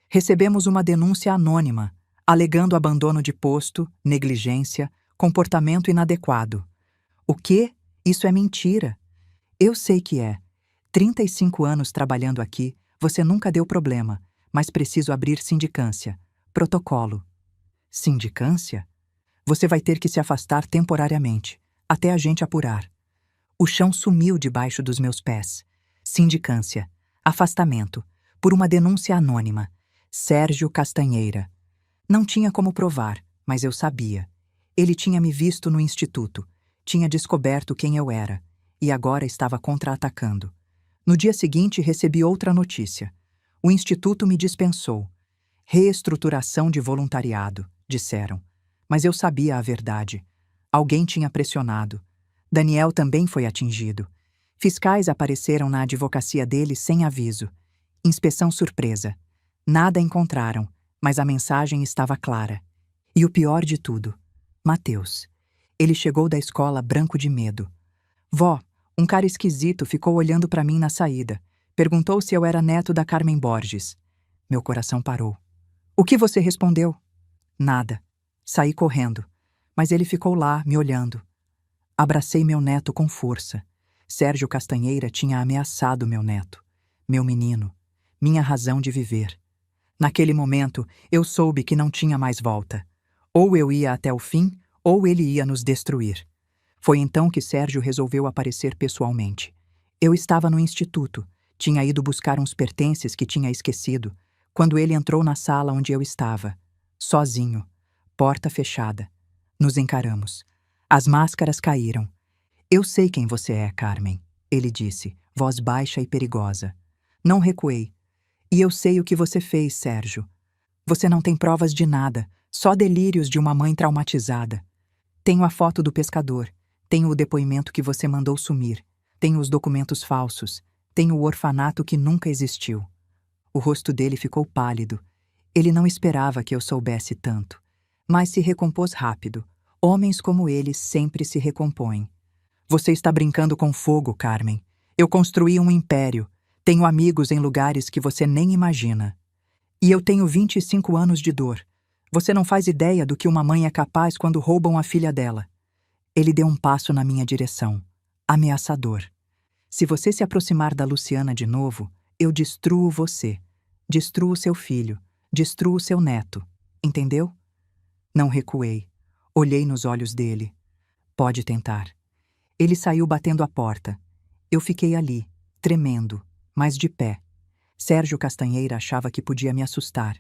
Recebemos uma denúncia anônima, alegando abandono de posto, negligência, comportamento inadequado. O quê? Isso é mentira. Eu sei que é. 35 anos trabalhando aqui, você nunca deu problema, mas preciso abrir sindicância. Protocolo. Sindicância? Você vai ter que se afastar temporariamente, até a gente apurar. O chão sumiu debaixo dos meus pés. Sindicância. Afastamento. Por uma denúncia anônima. Sérgio Castanheira. Não tinha como provar, mas eu sabia. Ele tinha me visto no instituto, tinha descoberto quem eu era, e agora estava contra-atacando. No dia seguinte recebi outra notícia. O instituto me dispensou. Reestruturação de voluntariado, disseram. Mas eu sabia a verdade. Alguém tinha pressionado. Daniel também foi atingido. Fiscais apareceram na advocacia dele sem aviso. Inspeção surpresa. Nada encontraram, mas a mensagem estava clara. E o pior de tudo, Mateus. Ele chegou da escola branco de medo. Vó, um cara esquisito ficou olhando para mim na saída. Perguntou se eu era neto da Carmen Borges. Meu coração parou. O que você respondeu? Nada. Saí correndo. Mas ele ficou lá, me olhando. Abracei meu neto com força. Sérgio Castanheira tinha ameaçado meu neto. Meu menino. Minha razão de viver. Naquele momento, eu soube que não tinha mais volta. Ou eu ia até o fim, ou ele ia nos destruir. Foi então que Sérgio resolveu aparecer pessoalmente. Eu estava no instituto, tinha ido buscar uns pertences que tinha esquecido, quando ele entrou na sala onde eu estava. Sozinho, porta fechada. Nos encaramos. As máscaras caíram. Eu sei quem você é, Carmen, ele disse, voz baixa e perigosa. Não recuei. E eu sei o que você fez, Sérgio. Você não tem provas de nada, só delírios de uma mãe traumatizada. Tenho a foto do pescador, tenho o depoimento que você mandou sumir, tenho os documentos falsos, tenho o orfanato que nunca existiu. O rosto dele ficou pálido. Ele não esperava que eu soubesse tanto, mas se recompôs rápido. Homens como ele sempre se recompõem. Você está brincando com fogo, Carmen. Eu construí um império. Tenho amigos em lugares que você nem imagina. E eu tenho 25 anos de dor. Você não faz ideia do que uma mãe é capaz quando roubam a filha dela. Ele deu um passo na minha direção, ameaçador. Se você se aproximar da Luciana de novo, eu destruo você. Destruo seu filho. Destruo seu neto. Entendeu? Não recuei. Olhei nos olhos dele. Pode tentar. Ele saiu batendo a porta. Eu fiquei ali, tremendo, mas de pé. Sérgio Castanheira achava que podia me assustar,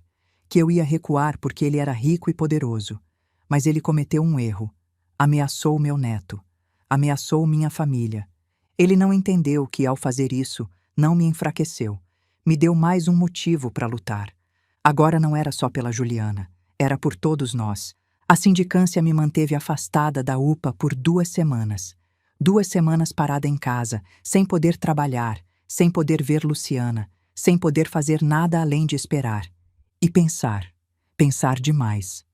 que eu ia recuar porque ele era rico e poderoso. Mas ele cometeu um erro. Ameaçou meu neto. Ameaçou minha família. Ele não entendeu que, ao fazer isso, não me enfraqueceu. Me deu mais um motivo para lutar. Agora não era só pela Juliana. Era por todos nós. A sindicância me manteve afastada da UPA por 2 semanas. 2 semanas parada em casa, sem poder trabalhar, sem poder ver Luciana, sem poder fazer nada além de esperar. E pensar. Pensar demais.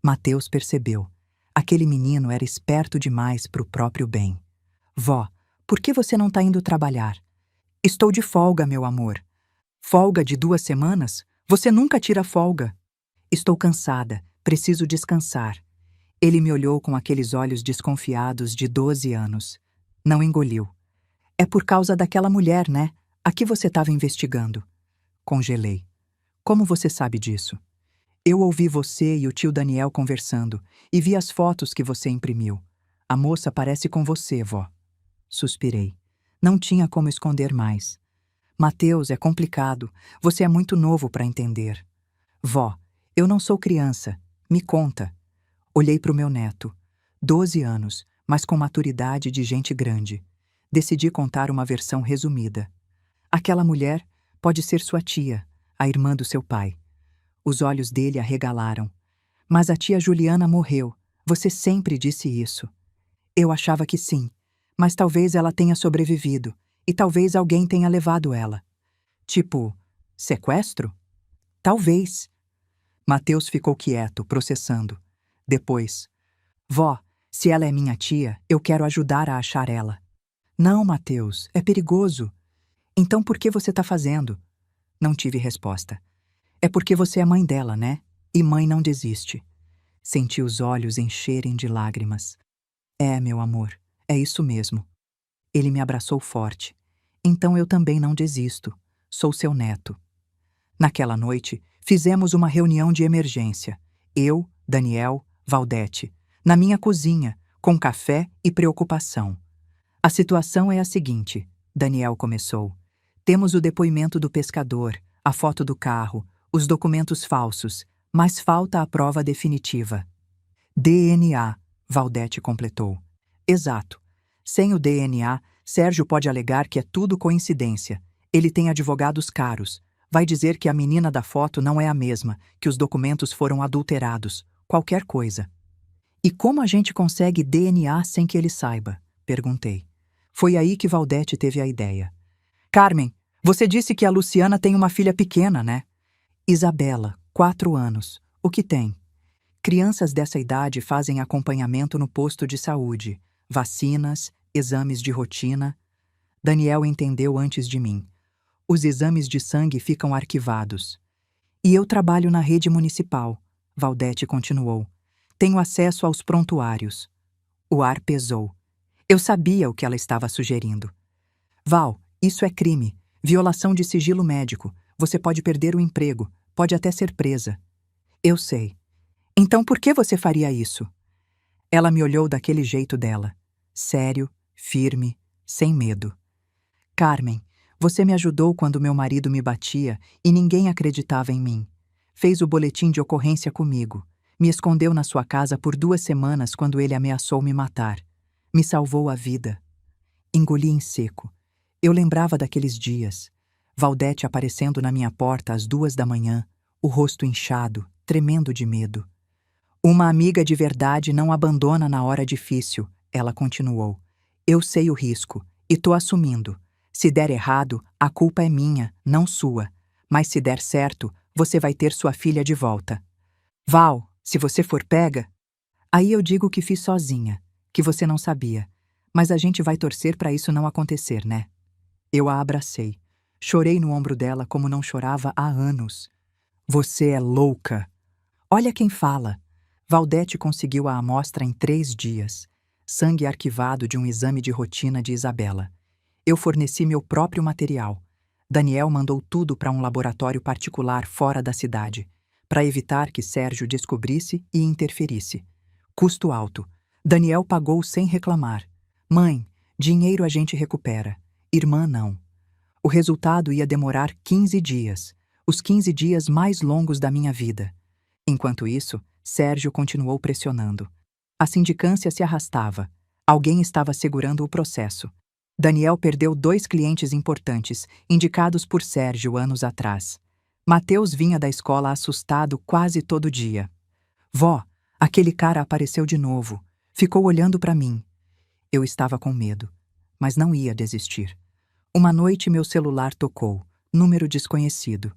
Mateus percebeu. Aquele menino era esperto demais para o próprio bem. Vó, por que você não está indo trabalhar? Estou de folga, meu amor. Folga de 2 semanas? Você nunca tira folga. Estou cansada, preciso descansar. Ele me olhou com aqueles olhos desconfiados de 12 anos. Não engoliu. É por causa daquela mulher, né? A que você estava investigando. Congelei. Como você sabe disso? Eu ouvi você e o tio Daniel conversando e vi as fotos que você imprimiu. A moça parece com você, vó. Suspirei. Não tinha como esconder mais. Mateus, é complicado. Você é muito novo para entender. Vó, eu não sou criança. Me conta. Olhei para o meu neto. 12 anos, mas com maturidade de gente grande. Decidi contar uma versão resumida. Aquela mulher pode ser sua tia, a irmã do seu pai. Os olhos dele arregalaram. Mas a tia Juliana morreu. Você sempre disse isso. Eu achava que sim, mas talvez ela tenha sobrevivido, e talvez alguém tenha levado ela. Tipo, sequestro? Talvez. Mateus ficou quieto, processando. Depois, vó, se ela é minha tia, eu quero ajudar a achar ela. Não, Mateus, é perigoso. Então por que você está fazendo? Não tive resposta. É porque você é mãe dela, né? E mãe não desiste. Senti os olhos encherem de lágrimas. É, meu amor, é isso mesmo. Ele me abraçou forte. Então eu também não desisto. Sou seu neto. Naquela noite, fizemos uma reunião de emergência. Eu, Daniel, Valdete, na minha cozinha, com café e preocupação. A situação é a seguinte, Daniel começou. Temos o depoimento do pescador, a foto do carro, os documentos falsos, mas falta a prova definitiva. DNA, Valdete completou. Exato. Sem o DNA, Sérgio pode alegar que é tudo coincidência. Ele tem advogados caros. Vai dizer que a menina da foto não é a mesma, que os documentos foram adulterados. Qualquer coisa. E como a gente consegue DNA sem que ele saiba? Perguntei. Foi aí que Valdete teve a ideia. Carmen, você disse que a Luciana tem uma filha pequena, né? Isabela, 4 anos. O que tem? Crianças dessa idade fazem acompanhamento no posto de saúde, vacinas, exames de rotina. Daniel entendeu antes de mim. Os exames de sangue ficam arquivados. E eu trabalho na rede municipal, Valdete continuou. Tenho acesso aos prontuários. O ar pesou. Eu sabia o que ela estava sugerindo. Val, isso é crime. Violação de sigilo médico. Você pode perder o emprego. Pode até ser presa. Eu sei. Então por que você faria isso? Ela me olhou daquele jeito dela. Sério, firme, sem medo. Carmen, você me ajudou quando meu marido me batia e ninguém acreditava em mim. Fez o boletim de ocorrência comigo. Me escondeu na sua casa por 2 semanas quando ele ameaçou me matar. Me salvou a vida. Engoli em seco. Eu lembrava daqueles dias. Valdete aparecendo na minha porta às 2 da manhã, o rosto inchado, tremendo de medo. Uma amiga de verdade não abandona na hora difícil, ela continuou. Eu sei o risco, e tô assumindo. Se der errado, a culpa é minha, não sua. Mas se der certo, você vai ter sua filha de volta. Val, se você for pega... Aí eu digo que fiz sozinha, que você não sabia. Mas a gente vai torcer para isso não acontecer, né? Eu a abracei. Chorei no ombro dela como não chorava há anos. Você é louca. Olha quem fala. Valdete conseguiu a amostra em 3 dias. Sangue arquivado de um exame de rotina de Isabela. Eu forneci meu próprio material. Daniel mandou tudo para um laboratório particular fora da cidade, para evitar que Sérgio descobrisse e interferisse. Custo alto. Daniel pagou sem reclamar. Mãe, dinheiro a gente recupera. Irmã, não. O resultado ia demorar 15 dias. Os 15 dias mais longos da minha vida. Enquanto isso, Sérgio continuou pressionando. A sindicância se arrastava. Alguém estava segurando o processo. Daniel perdeu 2 clientes importantes, indicados por Sérgio anos atrás. Mateus vinha da escola assustado quase todo dia. Vó, aquele cara apareceu de novo. Ficou olhando para mim. Eu estava com medo, mas não ia desistir. Uma noite meu celular tocou. Número desconhecido.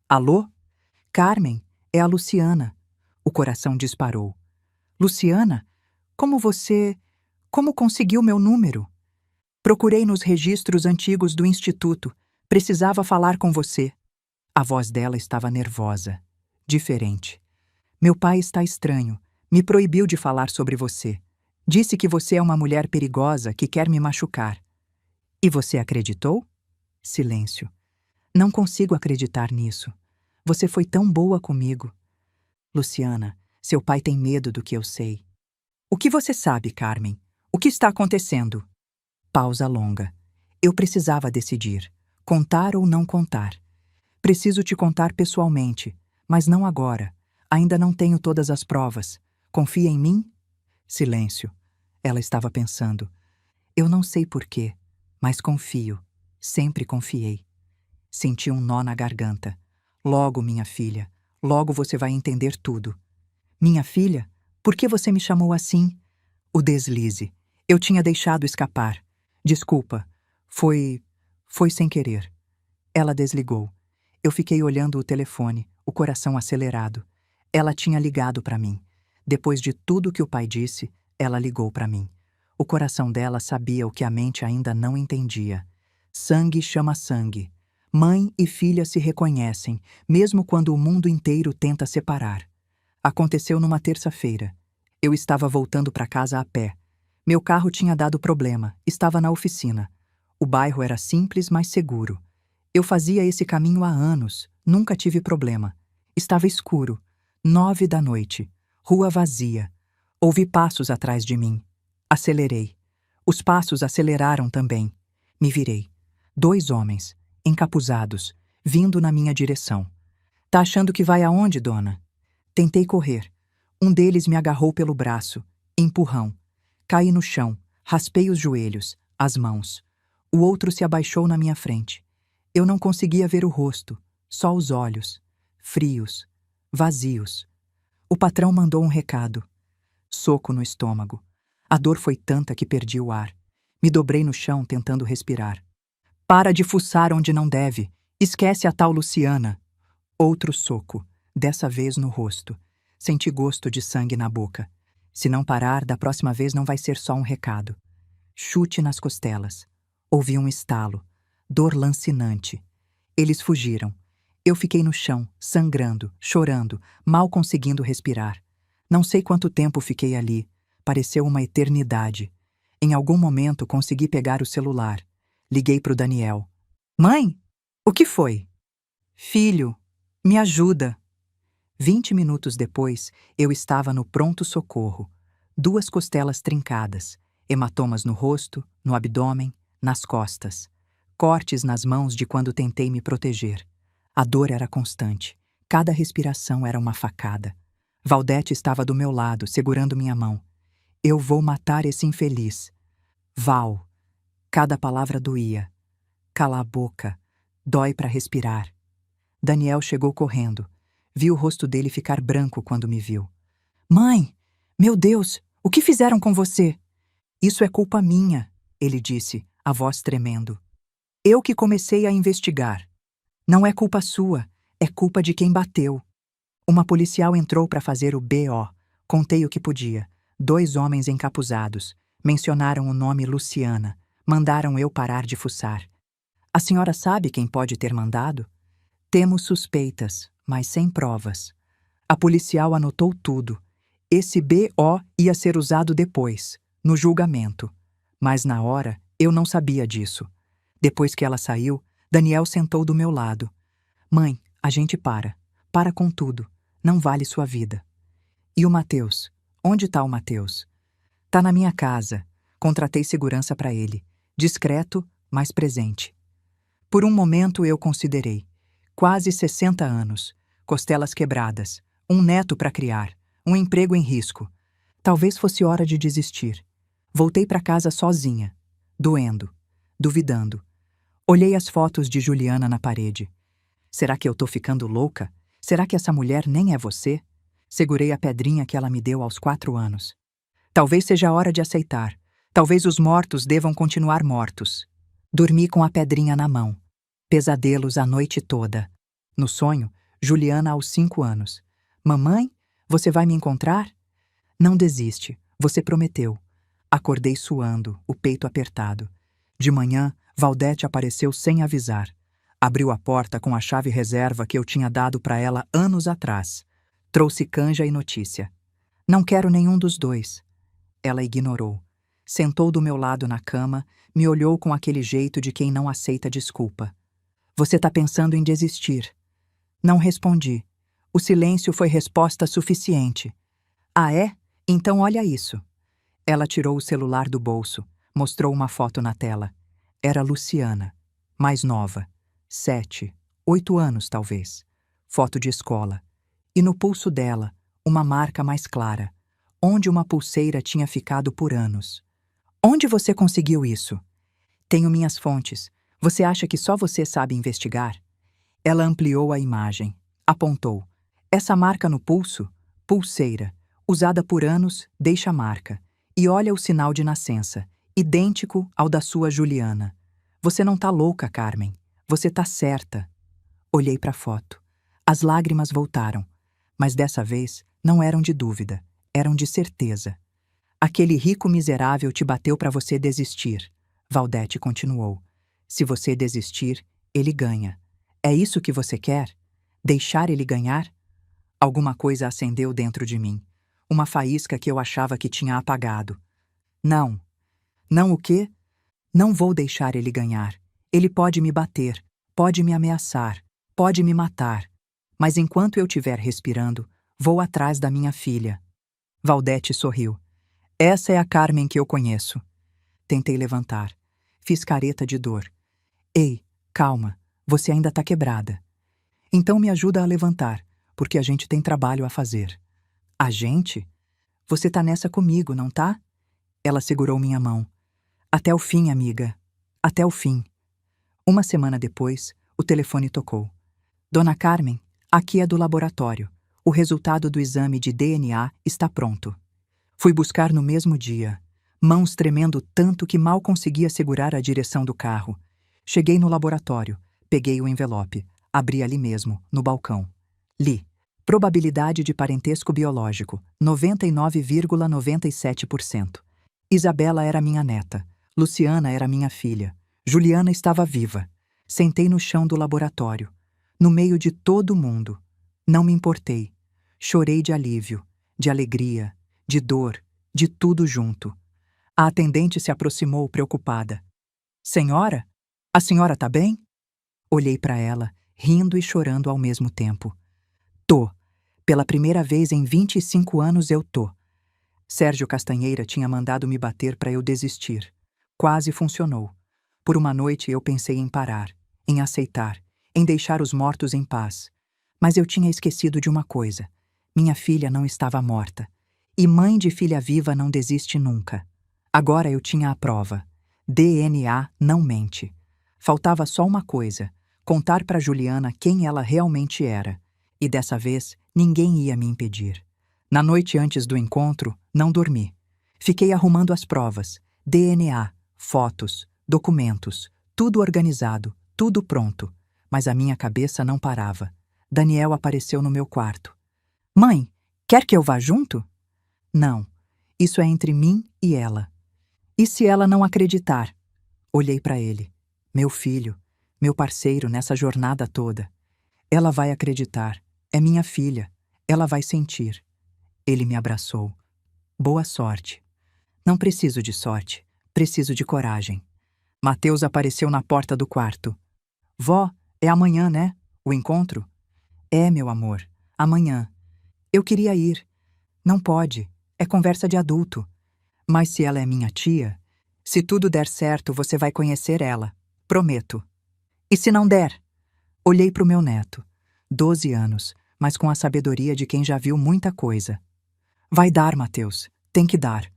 Alô? Carmen, é a Luciana. O coração disparou. Luciana? Como conseguiu meu número? Procurei nos registros antigos do instituto. Precisava falar com você. A voz dela estava nervosa. Diferente. Meu pai está estranho. Me proibiu de falar sobre você. Disse que você é uma mulher perigosa que quer me machucar. E você acreditou? Silêncio. Não consigo acreditar nisso. Você foi tão boa comigo. Luciana, seu pai tem medo do que eu sei. O que você sabe, Carmen? O que está acontecendo? Pausa longa. Eu precisava decidir. Contar ou não contar. Preciso te contar pessoalmente, mas não agora. Ainda não tenho todas as provas. Confia em mim? Silêncio. Ela estava pensando. Eu não sei porquê, mas confio. Sempre confiei. Senti um nó na garganta. Logo, minha filha. Logo você vai entender tudo. Minha filha? Por que você me chamou assim? O deslize. Eu tinha deixado escapar. Desculpa. Foi sem querer. Ela desligou. Eu fiquei olhando o telefone, o coração acelerado. Ela tinha ligado para mim. Depois de tudo que o pai disse, ela ligou para mim. O coração dela sabia o que a mente ainda não entendia. Sangue chama sangue. Mãe e filha se reconhecem, mesmo quando o mundo inteiro tenta separar. Aconteceu numa terça-feira. Eu estava voltando para casa a pé. Meu carro tinha dado problema, estava na oficina. O bairro era simples, mas seguro. Eu fazia esse caminho há anos, nunca tive problema. Estava escuro, 9 da noite, rua vazia. Ouvi passos atrás de mim. Acelerei. Os passos aceleraram também. Me virei. 2 homens, encapuzados, vindo na minha direção. Tá achando que vai aonde, dona? Tentei correr. Um deles me agarrou pelo braço. Empurrão. Caí no chão, raspei os joelhos, as mãos. O outro se abaixou na minha frente. Eu não conseguia ver o rosto, só os olhos. Frios, vazios. O patrão mandou um recado. Soco no estômago. A dor foi tanta que perdi o ar. Me dobrei no chão tentando respirar. Para de fuçar onde não deve. Esquece a tal Luciana. Outro soco, dessa vez no rosto. Senti gosto de sangue na boca. Se não parar, da próxima vez não vai ser só um recado. Chute nas costelas. Ouvi um estalo. Dor lancinante. Eles fugiram. Eu fiquei no chão, sangrando, chorando, mal conseguindo respirar. Não sei quanto tempo fiquei ali. Pareceu uma eternidade. Em algum momento consegui pegar o celular. Liguei pro Daniel. Mãe, o que foi? Filho, me ajuda. 20 minutos depois, eu estava no pronto-socorro. 2 costelas trincadas, hematomas no rosto, no abdômen, nas costas. Cortes nas mãos de quando tentei me proteger. A dor era constante. Cada respiração era uma facada. Valdete estava do meu lado, segurando minha mão. Eu vou matar esse infeliz. Val. Cada palavra doía. Cala a boca. Dói para respirar. Daniel chegou correndo. Vi o rosto dele ficar branco quando me viu. Mãe! Meu Deus! O que fizeram com você? Isso é culpa minha, ele disse, a voz tremendo. Eu que comecei a investigar. Não é culpa sua, é culpa de quem bateu. Uma policial entrou para fazer o BO. Contei o que podia. 2 homens encapuzados. Mencionaram o nome Luciana. Mandaram eu parar de fuçar. A senhora sabe quem pode ter mandado? Temos suspeitas, mas sem provas. A policial anotou tudo. Esse BO ia ser usado depois, no julgamento. Mas na hora, eu não sabia disso. Depois que ela saiu, Daniel sentou do meu lado. Mãe, a gente para. Para com tudo. Não vale sua vida. E o Matheus? Onde tá o Matheus? Tá na minha casa. Contratei segurança para ele. Discreto, mas presente. Por um momento eu considerei. Quase 60 anos. Costelas quebradas. Um neto para criar. Um emprego em risco. Talvez fosse hora de desistir. Voltei para casa sozinha. Doendo. Duvidando. Olhei as fotos de Juliana na parede. Será que eu tô ficando louca? Será que essa mulher nem é você? Segurei a pedrinha que ela me deu aos 4 anos. Talvez seja a hora de aceitar. Talvez os mortos devam continuar mortos. Dormi com a pedrinha na mão. Pesadelos a noite toda. No sonho, Juliana aos 5 anos. Mamãe, você vai me encontrar? Não desiste, você prometeu. Acordei suando, o peito apertado. De manhã, Valdete apareceu sem avisar. Abriu a porta com a chave reserva que eu tinha dado para ela anos atrás. Trouxe canja e notícia. Não quero nenhum dos dois. Ela ignorou. Sentou do meu lado na cama, me olhou com aquele jeito de quem não aceita desculpa. Você tá pensando em desistir. Não respondi. O silêncio foi resposta suficiente. Ah, é? Então olha isso. Ela tirou o celular do bolso, mostrou uma foto na tela. Era Luciana, mais nova. 7, 8 anos, talvez. Foto de escola. E no pulso dela, uma marca mais clara, onde uma pulseira tinha ficado por anos. Onde você conseguiu isso? Tenho minhas fontes. Você acha que só você sabe investigar? Ela ampliou a imagem. Apontou. Essa marca no pulso? Pulseira. Usada por anos, deixa a marca. E olha o sinal de nascença. Idêntico ao da sua Juliana. Você não tá louca, Carmen. Você tá certa. Olhei para a foto. As lágrimas voltaram. Mas dessa vez não eram de dúvida. Eram de certeza. Aquele rico miserável te bateu para você desistir. Valdete continuou. Se você desistir, ele ganha. É isso que você quer? Deixar ele ganhar? Alguma coisa acendeu dentro de mim. Uma faísca que eu achava que tinha apagado. Não. Não o quê? Não vou deixar ele ganhar. Ele pode me bater, pode me ameaçar, pode me matar. Mas enquanto eu estiver respirando, vou atrás da minha filha. Valdete sorriu. Essa é a Carmen que eu conheço. Tentei levantar. Fiz careta de dor. Ei, calma, você ainda tá quebrada. Então me ajuda a levantar, porque a gente tem trabalho a fazer. A gente? Você tá nessa comigo, não tá? Ela segurou minha mão. Até o fim, amiga. Até o fim. Uma semana depois, o telefone tocou. Dona Carmen, aqui é do laboratório. O resultado do exame de DNA está pronto. Fui buscar no mesmo dia, mãos tremendo tanto que mal conseguia segurar a direção do carro. Cheguei no laboratório, peguei o envelope, abri ali mesmo, no balcão. Li. Probabilidade de parentesco biológico: 99,97%. Isabela era minha neta. Luciana era minha filha. Juliana estava viva. Sentei no chão do laboratório, no meio de todo mundo. Não me importei. Chorei de alívio, de alegria, de dor, de tudo junto. A atendente se aproximou preocupada. Senhora? A senhora tá bem? Olhei para ela, rindo e chorando ao mesmo tempo. Tô. Pela primeira vez em 25 anos eu tô. Sérgio Castanheira tinha mandado me bater para eu desistir. Quase funcionou. Por uma noite eu pensei em parar, em aceitar, em deixar os mortos em paz. Mas eu tinha esquecido de uma coisa. Minha filha não estava morta. E mãe de filha viva não desiste nunca. Agora eu tinha a prova. DNA não mente. Faltava só uma coisa: contar para Juliana quem ela realmente era. E dessa vez, ninguém ia me impedir. Na noite antes do encontro, não dormi. Fiquei arrumando as provas: DNA, fotos, documentos, tudo organizado, tudo pronto. Mas a minha cabeça não parava. Daniel apareceu no meu quarto. Mãe, quer que eu vá junto? Não. Isso é entre mim e ela. E se ela não acreditar? Olhei para ele. Meu filho, meu parceiro nessa jornada toda. Ela vai acreditar. É minha filha. Ela vai sentir. Ele me abraçou. Boa sorte. Não preciso de sorte. Preciso de coragem. Mateus apareceu na porta do quarto. Vó, é amanhã, né? O encontro? É, meu amor. Amanhã. Eu queria ir. Não pode. É conversa de adulto. Mas se ela é minha tia, se tudo der certo, você vai conhecer ela. Prometo. E se não der? Olhei para o meu neto. 12 anos, mas com a sabedoria de quem já viu muita coisa. Vai dar, Mateus. Tem que dar.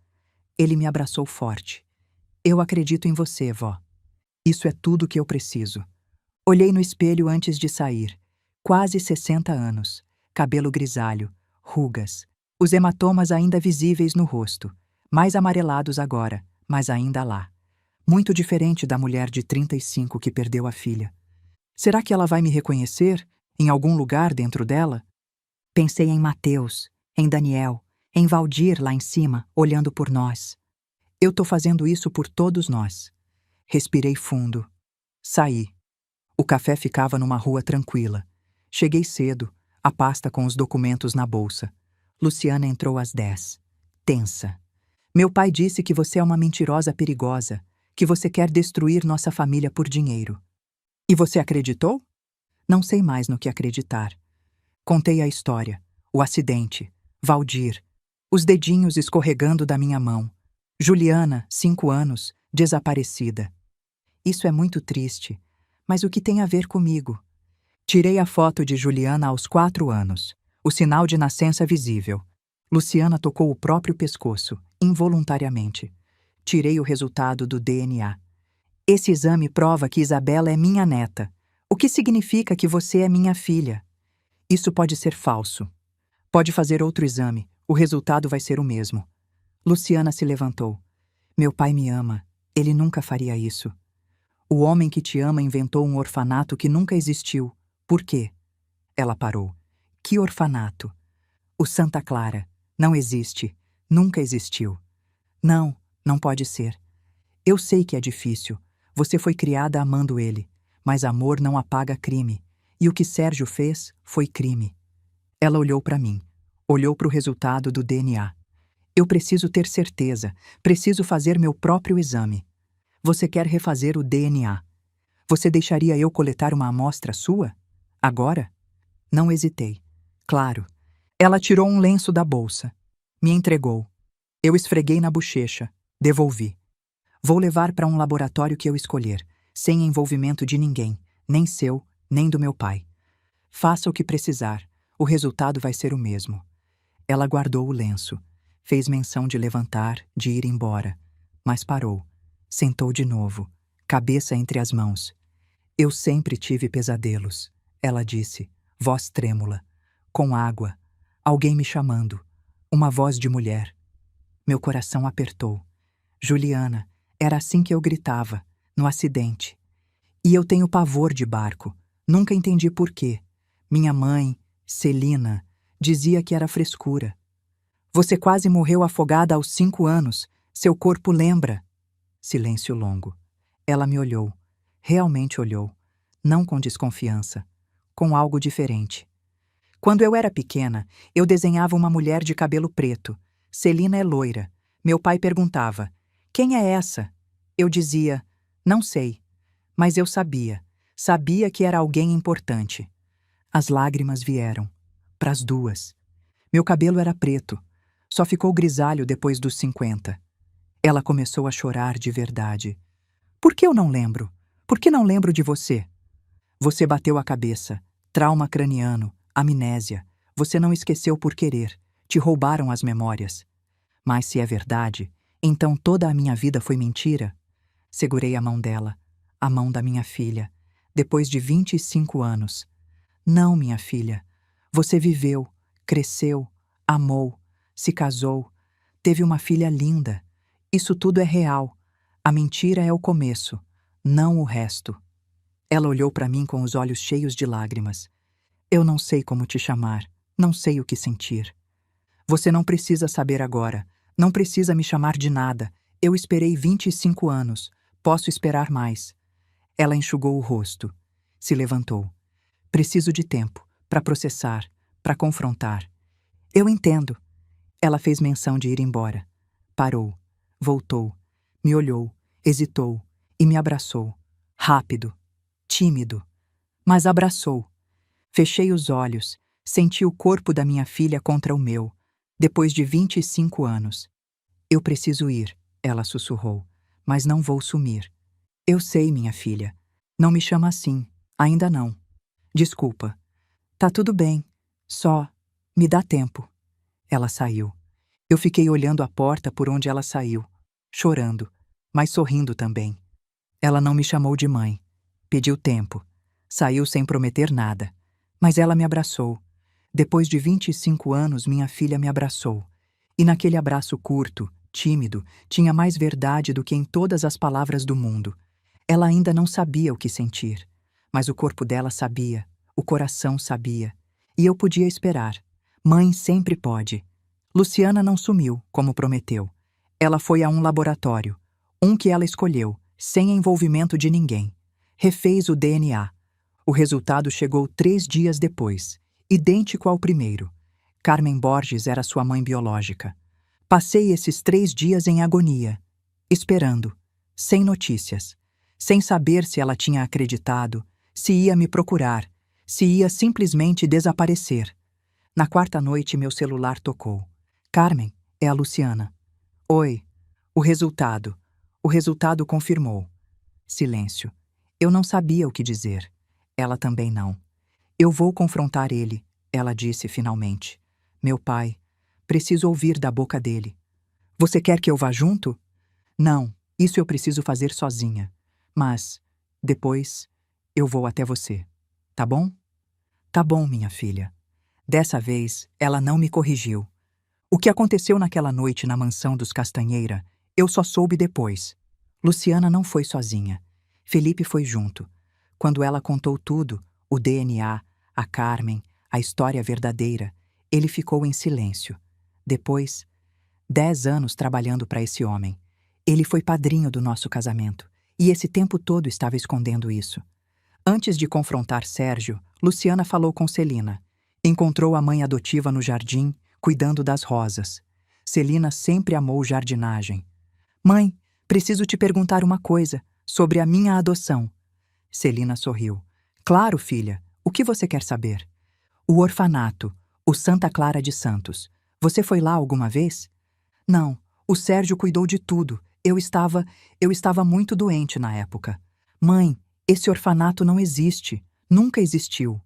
Ele me abraçou forte. Eu acredito em você, vó. Isso é tudo que eu preciso. Olhei no espelho antes de sair. Quase 60 anos. Cabelo grisalho, rugas. Os hematomas ainda visíveis no rosto. Mais amarelados agora, mas ainda lá. Muito diferente da mulher de 35 que perdeu a filha. Será que ela vai me reconhecer? Em algum lugar dentro dela? Pensei em Mateus, em Daniel, em Valdir lá em cima, olhando por nós. Eu tô fazendo isso por todos nós. Respirei fundo. Saí. O café ficava numa rua tranquila. Cheguei cedo, a pasta com os documentos na bolsa. Luciana entrou às 10. Tensa. Meu pai disse que você é uma mentirosa perigosa, que você quer destruir nossa família por dinheiro. E você acreditou? Não sei mais no que acreditar. Contei a história, o acidente, Valdir, os dedinhos escorregando da minha mão. Juliana, 5 anos, desaparecida. Isso é muito triste, mas o que tem a ver comigo? Tirei a foto de Juliana aos 4 anos, o sinal de nascença visível. Luciana tocou o próprio pescoço, involuntariamente. Tirei o resultado do DNA. Esse exame prova que Isabela é minha neta, o que significa que você é minha filha. Isso pode ser falso. Pode fazer outro exame, o resultado vai ser o mesmo. Luciana se levantou. Meu pai me ama, ele nunca faria isso. O homem que te ama inventou um orfanato que nunca existiu. Por quê? Ela parou. Que orfanato? O Santa Clara. Não existe. Nunca existiu. Não, não pode ser. Eu sei que é difícil. Você foi criada amando ele. Mas amor não apaga crime. E o que Sérgio fez foi crime. Ela olhou para mim. Olhou para o resultado do DNA. Eu preciso ter certeza. Preciso fazer meu próprio exame. Você quer refazer o DNA. Você deixaria eu coletar uma amostra sua? Agora? Não hesitei. Claro. Ela tirou um lenço da bolsa. Me entregou. Eu esfreguei na bochecha. Devolvi. Vou levar para um laboratório que eu escolher, sem envolvimento de ninguém, nem seu, nem do meu pai. Faça o que precisar. O resultado vai ser o mesmo. Ela guardou o lenço. Fez menção de levantar, de ir embora. Mas parou. Sentou de novo, cabeça entre as mãos. Eu sempre tive pesadelos, ela disse, voz trêmula, com água, alguém me chamando, uma voz de mulher. Meu coração apertou. Juliana, era assim que eu gritava, no acidente. E eu tenho pavor de barco, nunca entendi por quê. Minha mãe, Celina, Dizia que era frescura. Você quase morreu afogada aos 5 anos. Seu corpo lembra. Silêncio longo. Ela me olhou. Realmente olhou. Não com desconfiança. Com algo diferente. Quando eu era pequena, eu desenhava uma mulher de cabelo preto. Celina é loira. Meu pai perguntava: quem é essa? Eu dizia: não sei. Mas eu sabia. Sabia que era alguém importante. As lágrimas vieram. Pras duas. Meu cabelo era preto. Só ficou grisalho depois dos 50. Ela começou a chorar de verdade. Por que eu não lembro? Por que não lembro de você? Você bateu a cabeça. Trauma craniano. Amnésia. Você não esqueceu por querer. Te roubaram as memórias. Mas se é verdade, então toda a minha vida foi mentira? Segurei a mão dela. A mão da minha filha. Depois de 25 anos. Não, minha filha. Você viveu, cresceu, amou, se casou, teve uma filha linda. Isso tudo é real. A mentira é o começo, não o resto. Ela olhou para mim com os olhos cheios de lágrimas. Eu não sei como te chamar, não sei o que sentir. Você não precisa saber agora, não precisa me chamar de nada. Eu esperei 25 anos, posso esperar mais. Ela enxugou o rosto, se levantou. Preciso de tempo, para processar, para confrontar. Eu entendo. Ela fez menção de ir embora. Parou, voltou, me olhou, hesitou e me abraçou. Rápido, tímido, mas abraçou. Fechei os olhos, senti o corpo da minha filha contra o meu, depois de 25 anos. Eu preciso ir, ela sussurrou, mas não vou sumir. Eu sei, minha filha. Não me chama assim, ainda não. Desculpa. Tá tudo bem, só me dá tempo. Ela saiu. Eu fiquei olhando a porta por onde ela saiu, chorando, mas sorrindo também. Ela não me chamou de mãe. Pediu tempo. Saiu sem prometer nada. Mas ela me abraçou. Depois de 25 anos, minha filha me abraçou. E naquele abraço curto, tímido, tinha mais verdade do que em todas as palavras do mundo. Ela ainda não sabia o que sentir. Mas o corpo dela sabia, o coração sabia. E eu podia esperar. Mãe sempre pode. Luciana não sumiu, como prometeu. Ela foi a um laboratório, um que ela escolheu, sem envolvimento de ninguém. Refez o DNA. O resultado chegou 3 dias depois, idêntico ao primeiro. Carmen Borges era sua mãe biológica. Passei esses 3 dias em agonia, esperando, sem notícias, sem saber se ela tinha acreditado, se ia me procurar, se ia simplesmente desaparecer. Na 4ª noite, meu celular tocou. Carmen, é a Luciana. Oi. O resultado. O resultado confirmou. Silêncio. Eu não sabia o que dizer. Ela também não. Eu vou confrontar ele, ela disse finalmente. Meu pai. Preciso ouvir da boca dele. Você quer que eu vá junto? Não, isso eu preciso fazer sozinha. Mas, depois, eu vou até você. Tá bom? Tá bom, minha filha. Dessa vez, ela não me corrigiu. O que aconteceu naquela noite na mansão dos Castanheira, eu só soube depois. Luciana não foi sozinha. Felipe foi junto. Quando ela contou tudo, o DNA, a Carmen, a história verdadeira, ele ficou em silêncio. Depois, 10 anos trabalhando para esse homem. Ele foi padrinho do nosso casamento, e esse tempo todo estava escondendo isso. Antes de confrontar Sérgio, Luciana falou com Celina. Encontrou a mãe adotiva no jardim, cuidando das rosas. Celina sempre amou jardinagem. Mãe, preciso te perguntar uma coisa, sobre a minha adoção. Celina sorriu. Claro, filha. O que você quer saber? O orfanato, o Santa Clara de Santos. Você foi lá alguma vez? Não, o Sérgio cuidou de tudo. Eu estava muito doente na época. Mãe, esse orfanato não existe. Nunca existiu.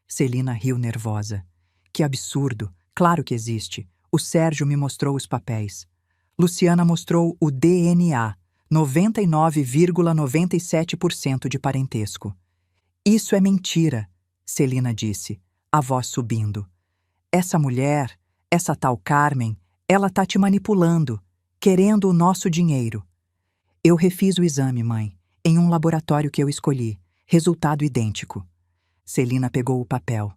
Celina riu nervosa. Que absurdo. Claro que existe. O Sérgio me mostrou os papéis. Luciana mostrou o DNA, 99,97% de parentesco. Isso é mentira, Celina disse, a voz subindo. Essa mulher, essa tal Carmen, ela tá te manipulando, querendo o nosso dinheiro. Eu refiz o exame, mãe, em um laboratório que eu escolhi. Resultado idêntico. Celina pegou o papel.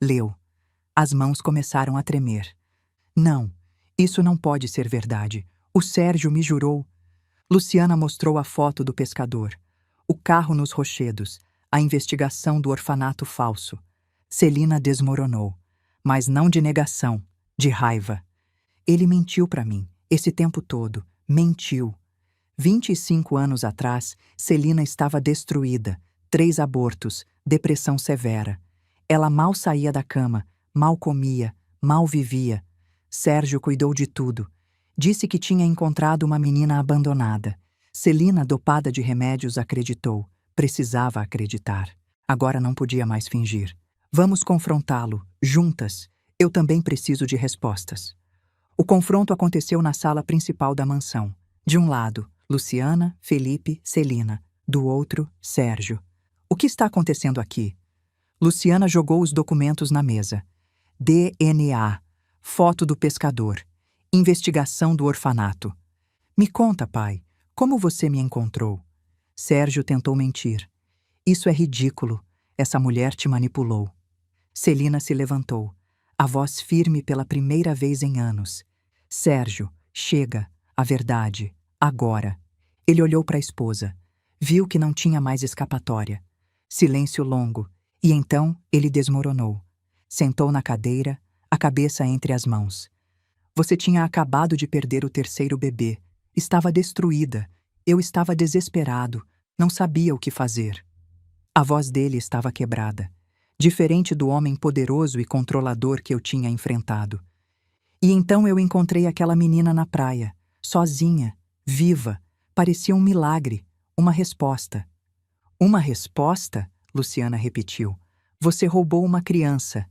Leu. As mãos começaram a tremer. Não, isso não pode ser verdade. O Sérgio me jurou. Luciana mostrou a foto do pescador, o carro nos rochedos, a investigação do orfanato falso. Celina desmoronou, mas não de negação, de raiva. Ele mentiu para mim, esse tempo todo, mentiu. 25 anos atrás, Celina estava destruída, 3 abortos, depressão severa. Ela mal saía da cama, mal comia, mal vivia. Sérgio cuidou de tudo. Disse que tinha encontrado uma menina abandonada. Celina, dopada de remédios, acreditou. Precisava acreditar. Agora não podia mais fingir. Vamos confrontá-lo, juntas. Eu também preciso de respostas. O confronto aconteceu na sala principal da mansão. De um lado, Luciana, Felipe, Celina. Do outro, Sérgio. O que está acontecendo aqui? Luciana jogou os documentos na mesa. DNA. Foto do pescador. Investigação do orfanato. Me conta, pai, como você me encontrou? Sérgio tentou mentir. Isso é ridículo. Essa mulher te manipulou. Celina se levantou, a voz firme pela primeira vez em anos. Sérgio, chega, a verdade, agora. Ele olhou para a esposa. Viu que não tinha mais escapatória. Silêncio longo, e então ele desmoronou. Sentou na cadeira, a cabeça entre as mãos. Você tinha acabado de perder o 3º bebê. Estava destruída. Eu estava desesperado. Não sabia o que fazer. A voz dele estava quebrada. Diferente do homem poderoso e controlador que eu tinha enfrentado. E então eu encontrei aquela menina na praia, sozinha, viva. Parecia um milagre, uma resposta. Uma resposta? Luciana repetiu. Você roubou uma criança.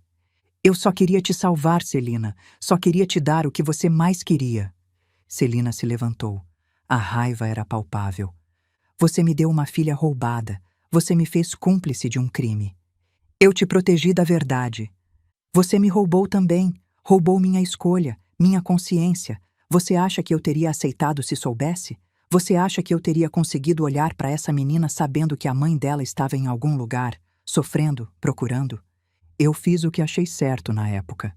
Eu só queria te salvar, Celina. Só queria te dar o que você mais queria. Celina se levantou. A raiva era palpável. Você me deu uma filha roubada. Você me fez cúmplice de um crime. Eu te protegi da verdade. Você me roubou também. Roubou minha escolha, minha consciência. Você acha que eu teria aceitado se soubesse? Você acha que eu teria conseguido olhar para essa menina sabendo que a mãe dela estava em algum lugar, sofrendo, procurando? Eu fiz o que achei certo na época.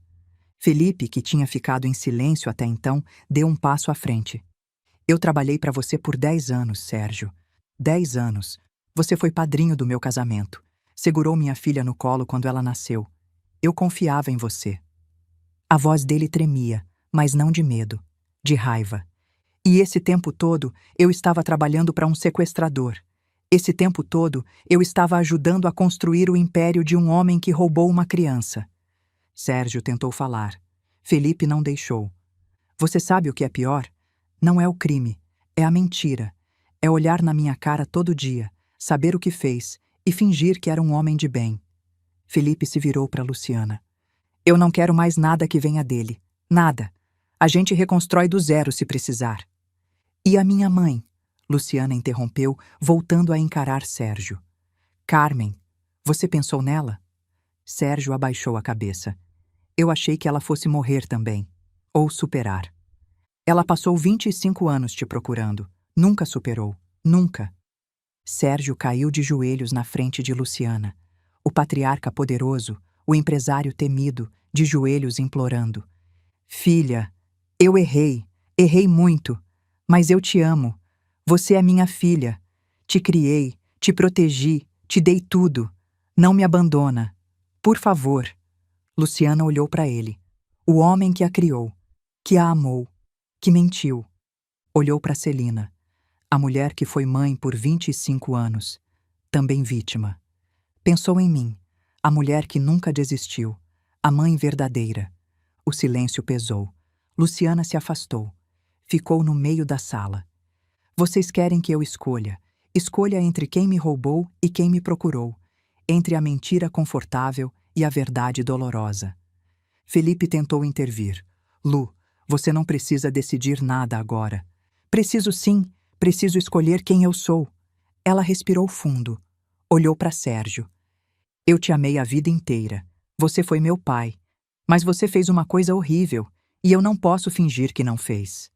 Felipe, que tinha ficado em silêncio até então, deu um passo à frente. Eu trabalhei para você por 10 anos, Sérgio. 10 anos. Você foi padrinho do meu casamento. Segurou minha filha no colo quando ela nasceu. Eu confiava em você. A voz dele tremia, mas não de medo, de raiva. E esse tempo todo, eu estava trabalhando para um sequestrador. Esse tempo todo, eu estava ajudando a construir o império de um homem que roubou uma criança. Sérgio tentou falar. Felipe não deixou. Você sabe o que é pior? Não é o crime, é a mentira. É olhar na minha cara todo dia, saber o que fez e fingir que era um homem de bem. Felipe se virou para Luciana. Eu não quero mais nada que venha dele. Nada. A gente reconstrói do zero se precisar. E a minha mãe? Luciana interrompeu, voltando a encarar Sérgio. Carmen, você pensou nela? Sérgio abaixou a cabeça. Eu achei que ela fosse morrer também. Ou superar. Ela passou 25 anos te procurando. Nunca superou. Nunca. Sérgio caiu de joelhos na frente de Luciana. O patriarca poderoso, o empresário temido, de joelhos implorando. Filha, eu errei. Errei muito. Mas eu te amo. Você é minha filha. Te criei, te protegi, te dei tudo. Não me abandona. Por favor. Luciana olhou para ele. O homem que a criou, que a amou, que mentiu. Olhou para Celina, a mulher que foi mãe por 25 anos, também vítima. Pensou em mim, a mulher que nunca desistiu, a mãe verdadeira. O silêncio pesou. Luciana se afastou. Ficou no meio da sala. Vocês querem que eu escolha. Escolha entre quem me roubou e quem me procurou. Entre a mentira confortável e a verdade dolorosa. Felipe tentou intervir. Lu, você não precisa decidir nada agora. Preciso sim, preciso escolher quem eu sou. Ela respirou fundo. Olhou para Sérgio. Eu te amei a vida inteira. Você foi meu pai. Mas você fez uma coisa horrível, e eu não posso fingir que não fez.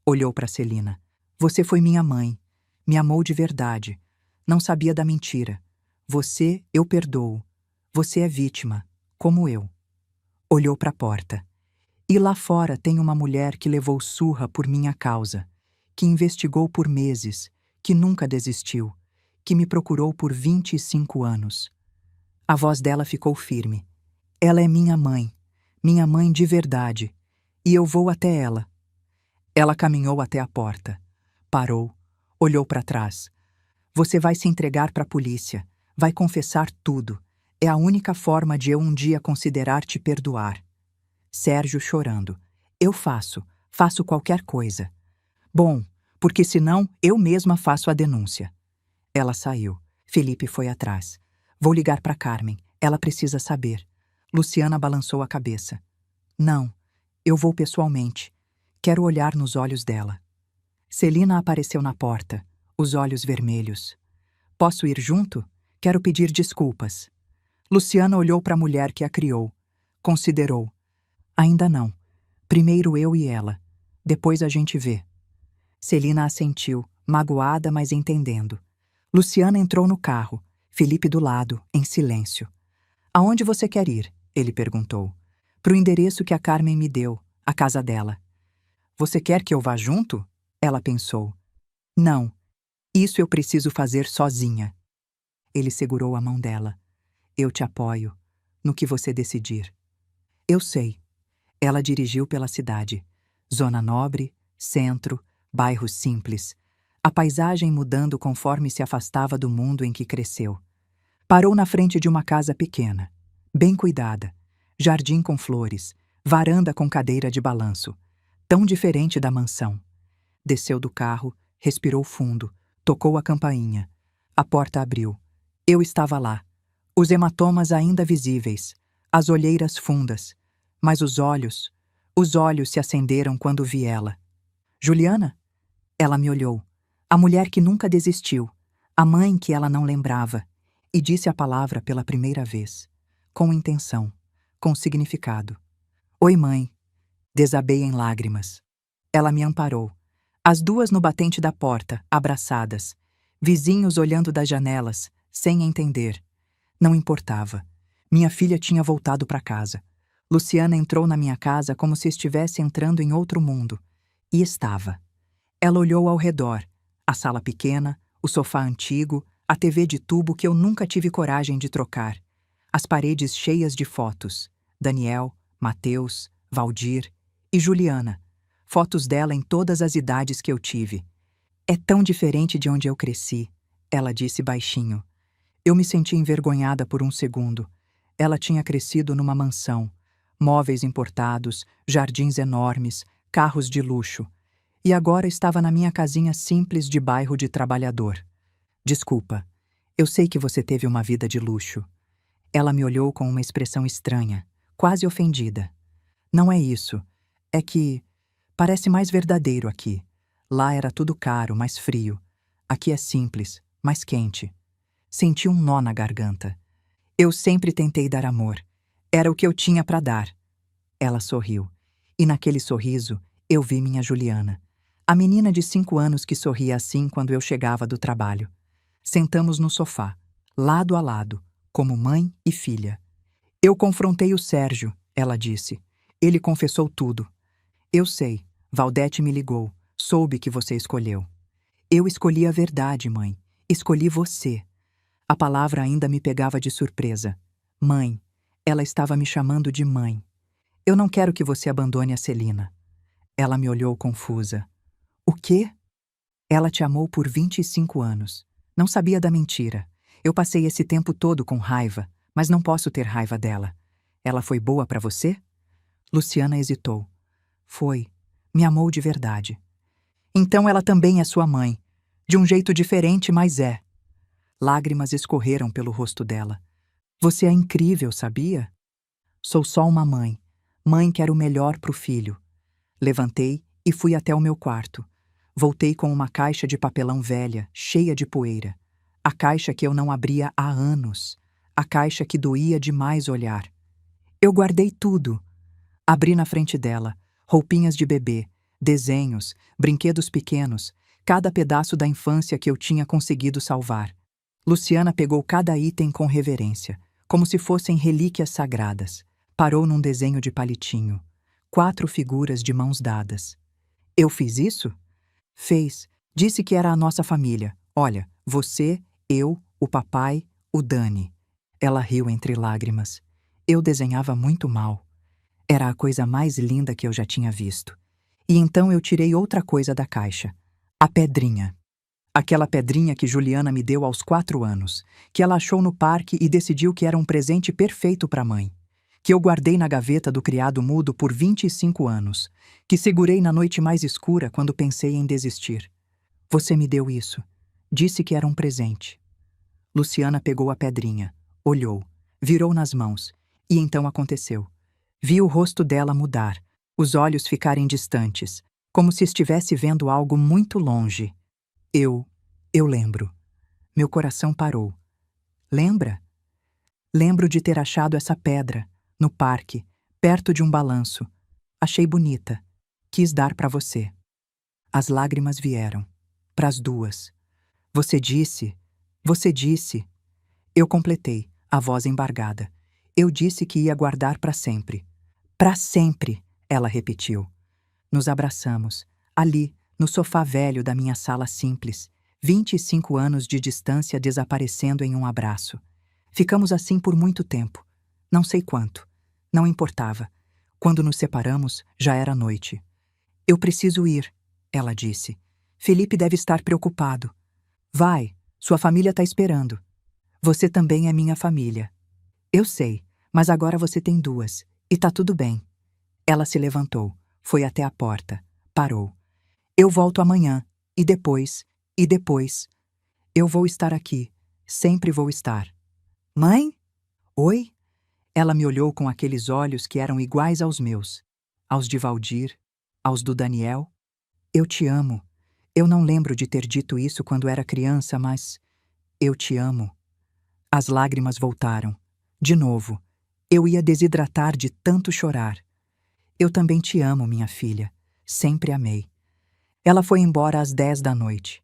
Olhou para Celina. Você foi minha mãe. Me amou de verdade. Não sabia da mentira. Você, eu perdoo. Você é vítima, como eu. Olhou para a porta. E lá fora tem uma mulher que levou surra por minha causa, que investigou por meses, que nunca desistiu, que me procurou por 25 anos. A voz dela ficou firme. Ela é minha mãe de verdade, e eu vou até ela. Ela caminhou até a porta, parou, olhou para trás. Você vai se entregar para a polícia, vai confessar tudo. É a única forma de eu um dia considerar te perdoar. Sérgio chorando. Eu faço qualquer coisa. Bom, porque senão eu mesma faço a denúncia. Ela saiu. Felipe foi atrás. Vou ligar para Carmen, ela precisa saber. Luciana balançou a cabeça. Não, eu vou pessoalmente. Quero olhar nos olhos dela. Celina apareceu na porta, os olhos vermelhos. Posso ir junto? Quero pedir desculpas. Luciana olhou para a mulher que a criou. Considerou. Ainda não. Primeiro eu e ela. Depois a gente vê. Celina assentiu, magoada, mas entendendo. Luciana entrou no carro, Felipe do lado, em silêncio. Aonde você quer ir? Ele perguntou. Pro endereço que a Carmen me deu, a casa dela. Você quer que eu vá junto? Ela pensou. Não, isso eu preciso fazer sozinha. Ele segurou a mão dela. Eu te apoio, no que você decidir. Eu sei. Ela dirigiu pela cidade. Zona nobre, centro, bairros simples. A paisagem mudando conforme se afastava do mundo em que cresceu. Parou na frente de uma casa pequena, bem cuidada, jardim com flores, varanda com cadeira de balanço, tão diferente da mansão. Desceu do carro, respirou fundo, tocou a campainha. A porta abriu. Eu estava lá. Os hematomas ainda visíveis, as olheiras fundas, mas os olhos se acenderam quando vi ela. Juliana? Ela me olhou. A mulher que nunca desistiu, a mãe que ela não lembrava, e disse a palavra pela primeira vez, com intenção, com significado. Oi, mãe. Desabei em lágrimas. Ela me amparou. As duas no batente da porta, abraçadas. Vizinhos olhando das janelas, sem entender. Não importava. Minha filha tinha voltado para casa. Luciana entrou na minha casa como se estivesse entrando em outro mundo. E estava. Ela olhou ao redor. A sala pequena, o sofá antigo, a TV de tubo que eu nunca tive coragem de trocar. As paredes cheias de fotos. Daniel, Mateus, Valdir e Juliana. Fotos dela em todas as idades que eu tive. É tão diferente de onde eu cresci, ela disse baixinho. Eu me senti envergonhada por um segundo. Ela tinha crescido numa mansão. Móveis importados, jardins enormes, carros de luxo. E agora estava na minha casinha simples de bairro de trabalhador. Desculpa, eu sei que você teve uma vida de luxo. Ela me olhou com uma expressão estranha, quase ofendida. Não é isso. É que parece mais verdadeiro aqui. Lá era tudo caro, mais frio. Aqui é simples, mais quente. Senti um nó na garganta. Eu sempre tentei dar amor. Era o que eu tinha para dar. Ela sorriu. E naquele sorriso, eu vi minha Juliana. A menina de 5 anos que sorria assim quando eu chegava do trabalho. Sentamos no sofá, lado a lado, como mãe e filha. Eu confrontei o Sérgio, ela disse. Ele confessou tudo. Eu sei, Valdete me ligou. Soube que você escolheu. Eu escolhi a verdade, mãe. Escolhi você. A palavra ainda me pegava de surpresa. Mãe. Ela estava me chamando de mãe. Eu não quero que você abandone a Celina. Ela me olhou confusa. O quê? Ela te amou por 25 anos. Não sabia da mentira. Eu passei esse tempo todo com raiva, mas não posso ter raiva dela. Ela foi boa para você? Luciana hesitou. Foi. Me amou de verdade. Então ela também é sua mãe. De um jeito diferente, mas é. Lágrimas escorreram pelo rosto dela. Você é incrível, sabia? Sou só uma mãe. Mãe quer o melhor pro filho. Levantei e fui até o meu quarto. Voltei com uma caixa de papelão velha, cheia de poeira. A caixa que eu não abria há anos. A caixa que doía demais olhar. Eu guardei tudo. Abri na frente dela. Roupinhas de bebê, desenhos, brinquedos pequenos, cada pedaço da infância que eu tinha conseguido salvar. Luciana pegou cada item com reverência, como se fossem relíquias sagradas. Parou num desenho de palitinho. 4 figuras de mãos dadas. Eu fiz isso? Fez. Disse que era a nossa família. Olha, você, eu, o papai, o Dani. Ela riu entre lágrimas. Eu desenhava muito mal. Era a coisa mais linda que eu já tinha visto. E então eu tirei outra coisa da caixa. A pedrinha. Aquela pedrinha que Juliana me deu aos 4 anos, que ela achou no parque e decidiu que era um presente perfeito para a mãe, que eu guardei na gaveta do criado mudo por 25 anos, que segurei na noite mais escura quando pensei em desistir. Você me deu isso. Disse que era um presente. Luciana pegou a pedrinha, olhou, virou nas mãos, e então aconteceu. Vi o rosto dela mudar, os olhos ficarem distantes, como se estivesse vendo algo muito longe. Eu lembro. Meu coração parou. Lembra? Lembro de ter achado essa pedra, no parque, perto de um balanço. Achei bonita. Quis dar para você. As lágrimas vieram. Pras duas. Você disse. Eu completei, a voz embargada. Eu disse que ia guardar para sempre. Para sempre, ela repetiu. Nos abraçamos, ali, no sofá velho da minha sala simples, 25 anos de distância desaparecendo em um abraço. Ficamos assim por muito tempo. Não sei quanto. Não importava. Quando nos separamos, já era noite. Eu preciso ir, ela disse. Felipe deve estar preocupado. Vai, sua família está esperando. Você também é minha família. Eu sei, mas agora você tem 2, e tá tudo bem. Ela se levantou, foi até a porta, parou. Eu volto amanhã, e depois. Eu vou estar aqui, sempre vou estar. Mãe? Oi? Ela me olhou com aqueles olhos que eram iguais aos meus, aos de Valdir, aos do Daniel. Eu te amo. Eu não lembro de ter dito isso quando era criança, mas eu te amo. As lágrimas voltaram. De novo. Eu ia desidratar de tanto chorar. Eu também te amo, minha filha. Sempre amei. Ela foi embora às 10 da noite.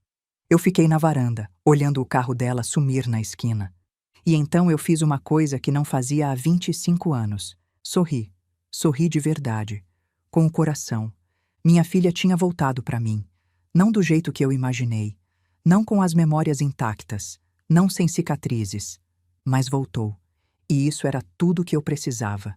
Eu fiquei na varanda, olhando o carro dela sumir na esquina. E então eu fiz uma coisa que não fazia há 25 anos. Sorri. Sorri de verdade. Com o coração. Minha filha tinha voltado para mim. Não do jeito que eu imaginei. Não com as memórias intactas. Não sem cicatrizes. Mas voltou. E isso era tudo que eu precisava.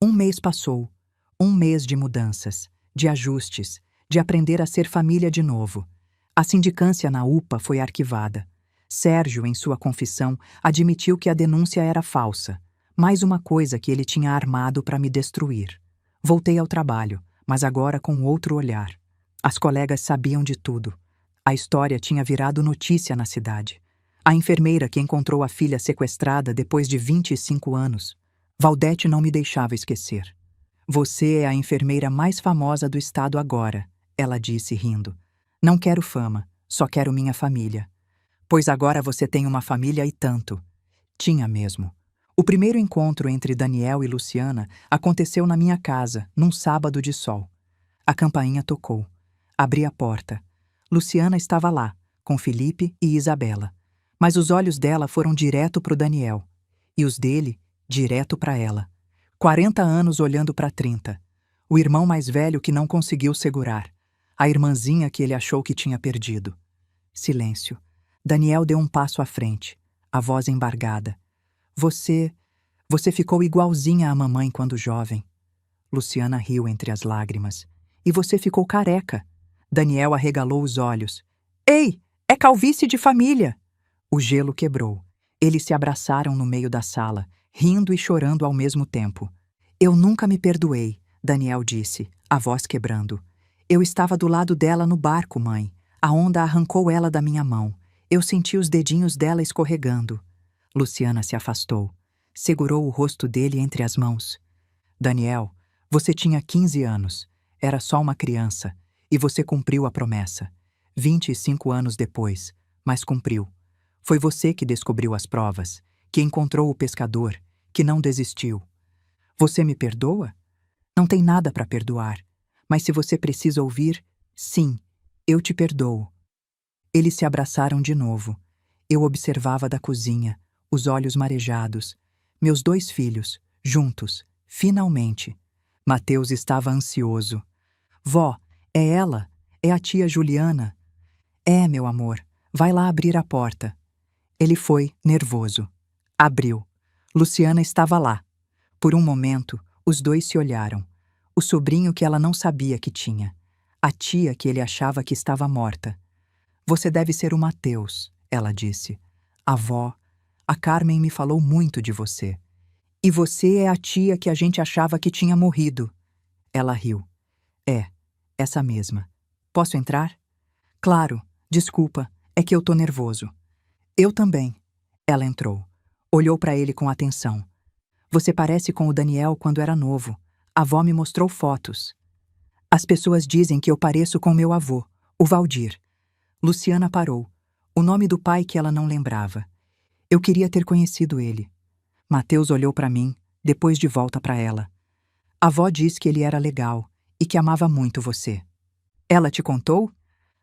1 mês passou. 1 mês de mudanças, de ajustes, de aprender a ser família de novo. A sindicância na UPA foi arquivada. Sérgio, em sua confissão, admitiu que a denúncia era falsa. Mais uma coisa que ele tinha armado para me destruir. Voltei ao trabalho, mas agora com outro olhar. As colegas sabiam de tudo. A história tinha virado notícia na cidade. A enfermeira que encontrou a filha sequestrada depois de 25 anos. Valdete não me deixava esquecer. Você é a enfermeira mais famosa do estado agora, ela disse rindo. Não quero fama, só quero minha família. Pois agora você tem uma família e tanto. Tinha mesmo. O primeiro encontro entre Daniel e Luciana aconteceu na minha casa, num sábado de sol. A campainha tocou. Abri a porta. Luciana estava lá, com Felipe e Isabela. Mas os olhos dela foram direto para o Daniel. E os dele, direto para ela. 40 anos olhando para 30. O irmão mais velho que não conseguiu segurar. A irmãzinha que ele achou que tinha perdido. Silêncio. Daniel deu um passo à frente, a voz embargada. Você ficou igualzinha à mamãe quando jovem. Luciana riu entre as lágrimas. E você ficou careca. Daniel arregalou os olhos. Ei, é calvície de família! O gelo quebrou. Eles se abraçaram no meio da sala, rindo e chorando ao mesmo tempo. Eu nunca me perdoei, Daniel disse, a voz quebrando. Eu estava do lado dela no barco, mãe. A onda arrancou ela da minha mão. Eu senti os dedinhos dela escorregando. Luciana se afastou. Segurou o rosto dele entre as mãos. Daniel, você tinha 15 anos. Era só uma criança. E você cumpriu a promessa. 25 anos depois, mas cumpriu. Foi você que descobriu as provas, que encontrou o pescador, que não desistiu. Você me perdoa? Não tem nada para perdoar. Mas se você precisa ouvir, sim, eu te perdoo. Eles se abraçaram de novo. Eu observava da cozinha, os olhos marejados. Meus 2 filhos, juntos, Finalmente. Mateus estava ansioso. Vó, é ela? É a tia Juliana? É, meu amor. Vai lá abrir a porta. Ele foi, nervoso. Abriu. Luciana estava lá. Por um momento, os dois se olharam. O sobrinho que ela não sabia que tinha. A tia que ele achava que estava morta. Você deve ser o Mateus, ela disse. Avó, a Carmen me falou muito de você. E você é a tia que a gente achava que tinha morrido. Ela riu. É, essa mesma. Posso entrar? Claro, desculpa, é que eu tô nervoso. Eu também. Ela entrou. Olhou para ele com atenção. Você parece com o Daniel quando era novo. A avó me mostrou fotos. As pessoas dizem que eu pareço com meu avô, o Valdir. Luciana parou. O nome do pai que ela não lembrava. Eu queria ter conhecido ele. Mateus olhou para mim, depois de volta para ela. A avó diz que ele era legal e que amava muito você. Ela te contou?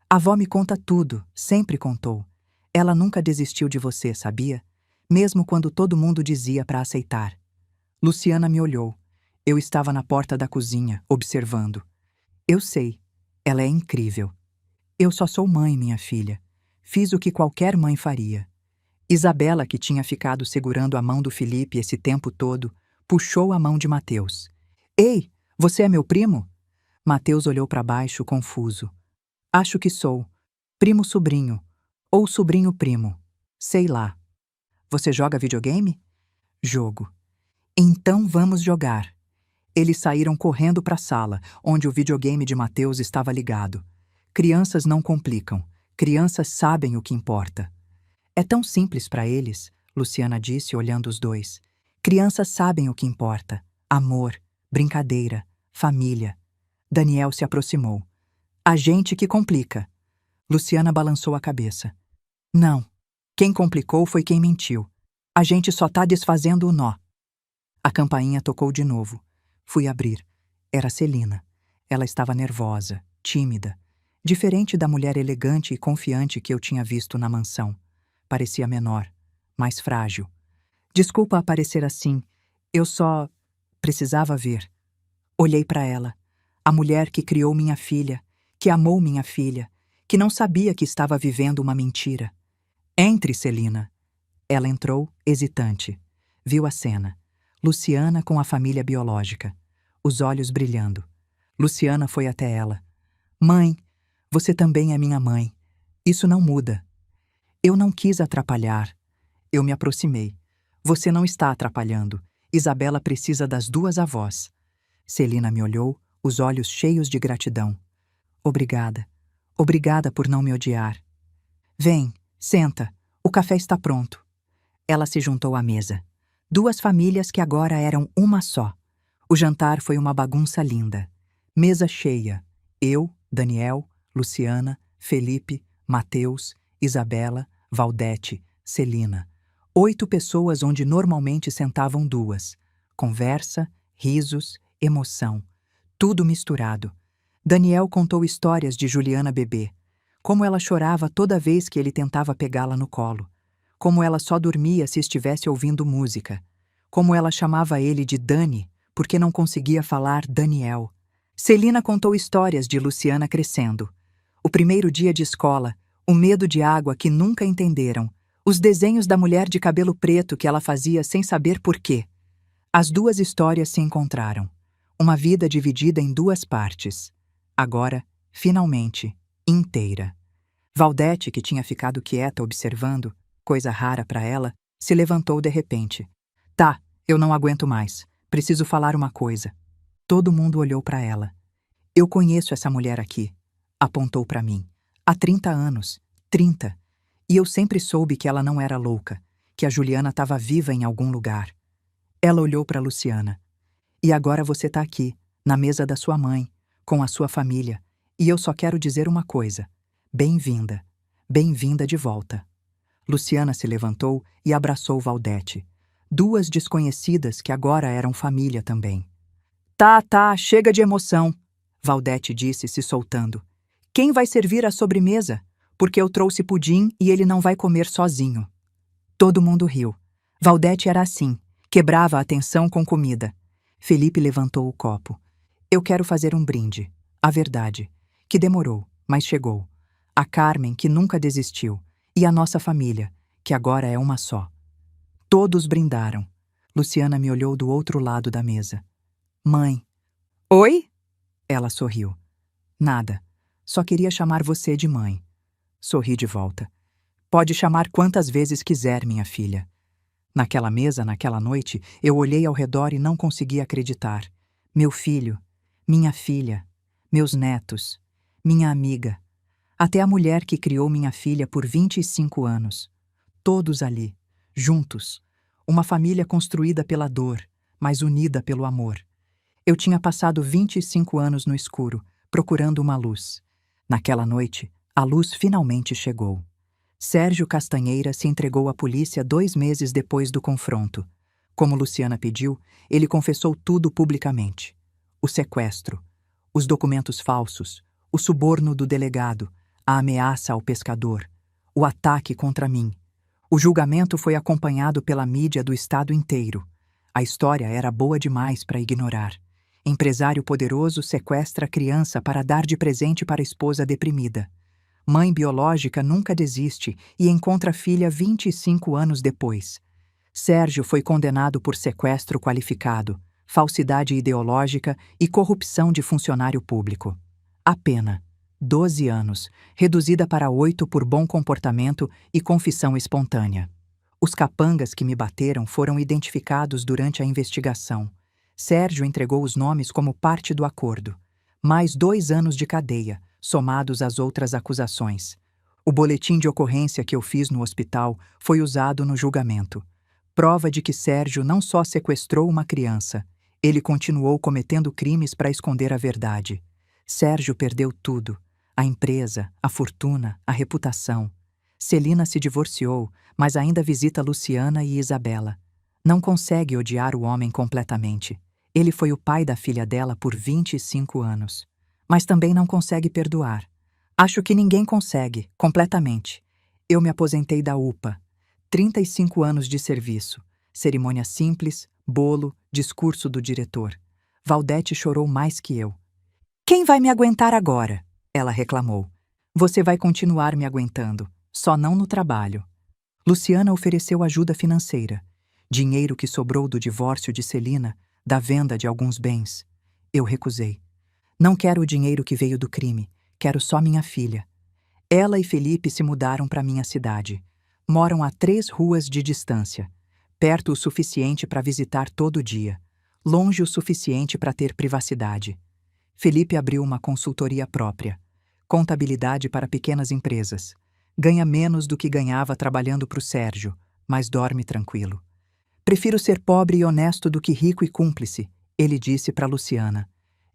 A avó me conta tudo, sempre contou. Ela nunca desistiu de você, sabia? Mesmo quando todo mundo dizia para aceitar. Luciana me olhou. Eu estava na porta da cozinha, observando. Eu sei. Ela é incrível. Eu só sou mãe, minha filha. Fiz o que qualquer mãe faria. Isabela, que tinha ficado segurando a mão do Felipe esse tempo todo, puxou a mão de Mateus. Ei, você é meu primo? Mateus olhou para baixo, confuso. Acho que sou. Primo-sobrinho. Ou sobrinho-primo. Sei lá. Você joga videogame? Jogo. Então vamos jogar. Eles saíram correndo para a sala, onde o videogame de Mateus estava ligado. Crianças não complicam. Crianças sabem o que importa. É tão simples para eles, Luciana disse, olhando os dois. Crianças sabem o que importa. Amor, brincadeira, família. Daniel se aproximou. A gente que complica. Luciana balançou a cabeça. Não. Quem complicou foi quem mentiu. A gente só tá desfazendo o nó. A campainha tocou de novo. Fui abrir. Era Celina. Ela estava nervosa, tímida. Diferente da mulher elegante e confiante que eu tinha visto na mansão. Parecia menor, mais frágil. Desculpa aparecer assim. Eu só precisava ver. Olhei para ela. A mulher que criou minha filha, que amou minha filha, que não sabia que estava vivendo uma mentira. Entre, Celina. Ela entrou, hesitante. Viu a cena. Luciana com a família biológica. Os olhos brilhando. Luciana foi até ela. Mãe, você também é minha mãe. Isso não muda. Eu não quis atrapalhar. Eu me aproximei. Você não está atrapalhando. Isabela precisa das duas avós. Celina me olhou, os olhos cheios de gratidão. Obrigada. Obrigada por não me odiar. Vem, senta. O café está pronto. Ela se juntou à mesa. Duas famílias que agora eram uma só. O jantar foi uma bagunça linda. Mesa cheia. Eu, Daniel, Luciana, Felipe, Mateus, Isabela, Valdete, Celina. 8 pessoas onde normalmente sentavam 2. Conversa, risos, emoção. Tudo misturado. Daniel contou histórias de Juliana bebê. Como ela chorava toda vez que ele tentava pegá-la no colo. Como ela só dormia se estivesse ouvindo música. Como ela chamava ele de Dani, porque não conseguia falar Daniel. Celina contou histórias de Luciana crescendo. O primeiro dia de escola, o medo de água que nunca entenderam, os desenhos da mulher de cabelo preto que ela fazia sem saber por quê. As duas histórias se encontraram. Uma vida dividida em 2 partes. Agora, finalmente, inteira. Valdete, que tinha ficado quieta observando, coisa rara para ela, se levantou de repente. Tá, eu não aguento mais. Preciso falar uma coisa. Todo mundo olhou para ela. Eu conheço essa mulher aqui. Apontou para mim. Há 30 anos. 30. E eu sempre soube que ela não era louca, que a Juliana estava viva em algum lugar. Ela olhou para Luciana. E agora você tá aqui, na mesa da sua mãe, com a sua família. E eu só quero dizer uma coisa. Bem-vinda. Bem-vinda de volta. Luciana se levantou e abraçou Valdete. 2 desconhecidas que agora eram família também. Tá, chega de emoção, Valdete disse, se soltando. Quem vai servir a sobremesa? Porque eu trouxe pudim e ele não vai comer sozinho. Todo mundo riu. Valdete era assim, quebrava a tensão com comida. Felipe levantou o copo. Eu quero fazer um brinde. A verdade, que demorou, mas chegou. A Carmen, que nunca desistiu. E a nossa família, que agora é uma só. Todos brindaram. Luciana me olhou do outro lado da mesa. Mãe. Oi? Ela sorriu. Nada. Só queria chamar você de mãe. Sorri de volta. Pode chamar quantas vezes quiser, minha filha. Naquela mesa, naquela noite, eu olhei ao redor e não conseguia acreditar. Meu filho, minha filha, meus netos, minha amiga, até a mulher que criou minha filha por 25 anos. Todos ali, juntos. Uma família construída pela dor, mas unida pelo amor. Eu tinha passado 25 anos no escuro, procurando uma luz. Naquela noite, a luz finalmente chegou. Sérgio Castanheira se entregou à polícia 2 meses depois do confronto. Como Luciana pediu, ele confessou tudo publicamente. O sequestro, os documentos falsos, o suborno do delegado, a ameaça ao pescador, o ataque contra mim. O julgamento foi acompanhado pela mídia do estado inteiro. A história era boa demais para ignorar. Empresário poderoso sequestra criança para dar de presente para a esposa deprimida. Mãe biológica nunca desiste e encontra filha 25 anos depois. Sérgio foi condenado por sequestro qualificado, falsidade ideológica e corrupção de funcionário público. A pena: 12 anos, reduzida para 8 por bom comportamento e confissão espontânea. Os capangas que me bateram foram identificados durante a investigação. Sérgio entregou os nomes como parte do acordo. Mais 2 anos de cadeia, somados às outras acusações. O boletim de ocorrência que eu fiz no hospital foi usado no julgamento. Prova de que Sérgio não só sequestrou uma criança, ele continuou cometendo crimes para esconder a verdade. Sérgio perdeu tudo: a empresa, a fortuna, a reputação. Celina se divorciou, mas ainda visita Luciana e Isabela. Não consegue odiar o homem completamente. Ele foi o pai da filha dela por 25 anos. Mas também não consegue perdoar. Acho que ninguém consegue, completamente. Eu me aposentei da UPA. 35 anos de serviço. Cerimônia simples, bolo, discurso do diretor. Valdete chorou mais que eu. Quem vai me aguentar agora? Ela reclamou. Você vai continuar me aguentando, só não no trabalho. Luciana ofereceu ajuda financeira. Dinheiro que sobrou do divórcio de Celina, da venda de alguns bens. Eu recusei. Não quero o dinheiro que veio do crime, quero só minha filha. Ela e Felipe se mudaram para minha cidade. Moram a 3 ruas de distância. Perto o suficiente para visitar todo dia. Longe o suficiente para ter privacidade. Felipe abriu uma consultoria própria. Contabilidade para pequenas empresas. Ganha menos do que ganhava trabalhando para o Sérgio, mas dorme tranquilo. Prefiro ser pobre e honesto do que rico e cúmplice, ele disse para Luciana.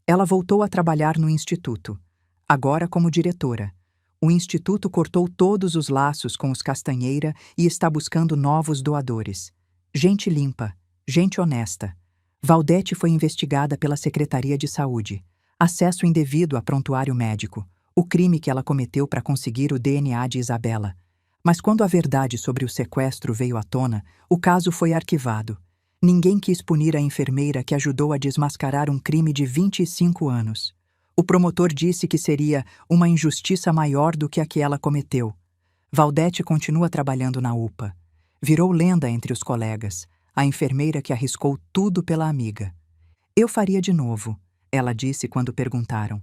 Ela voltou a trabalhar no instituto, agora como diretora. O instituto cortou todos os laços com os Castanheira e está buscando novos doadores. Gente limpa, gente honesta. Valdete foi investigada pela Secretaria de Saúde. Acesso indevido a prontuário médico. O crime que ela cometeu para conseguir o DNA de Isabela. Mas quando a verdade sobre o sequestro veio à tona, o caso foi arquivado. Ninguém quis punir a enfermeira que ajudou a desmascarar um crime de 25 anos. O promotor disse que seria uma injustiça maior do que a que ela cometeu. Valdete continua trabalhando na UPA. Virou lenda entre os colegas, a enfermeira que arriscou tudo pela amiga. Eu faria de novo, ela disse quando perguntaram.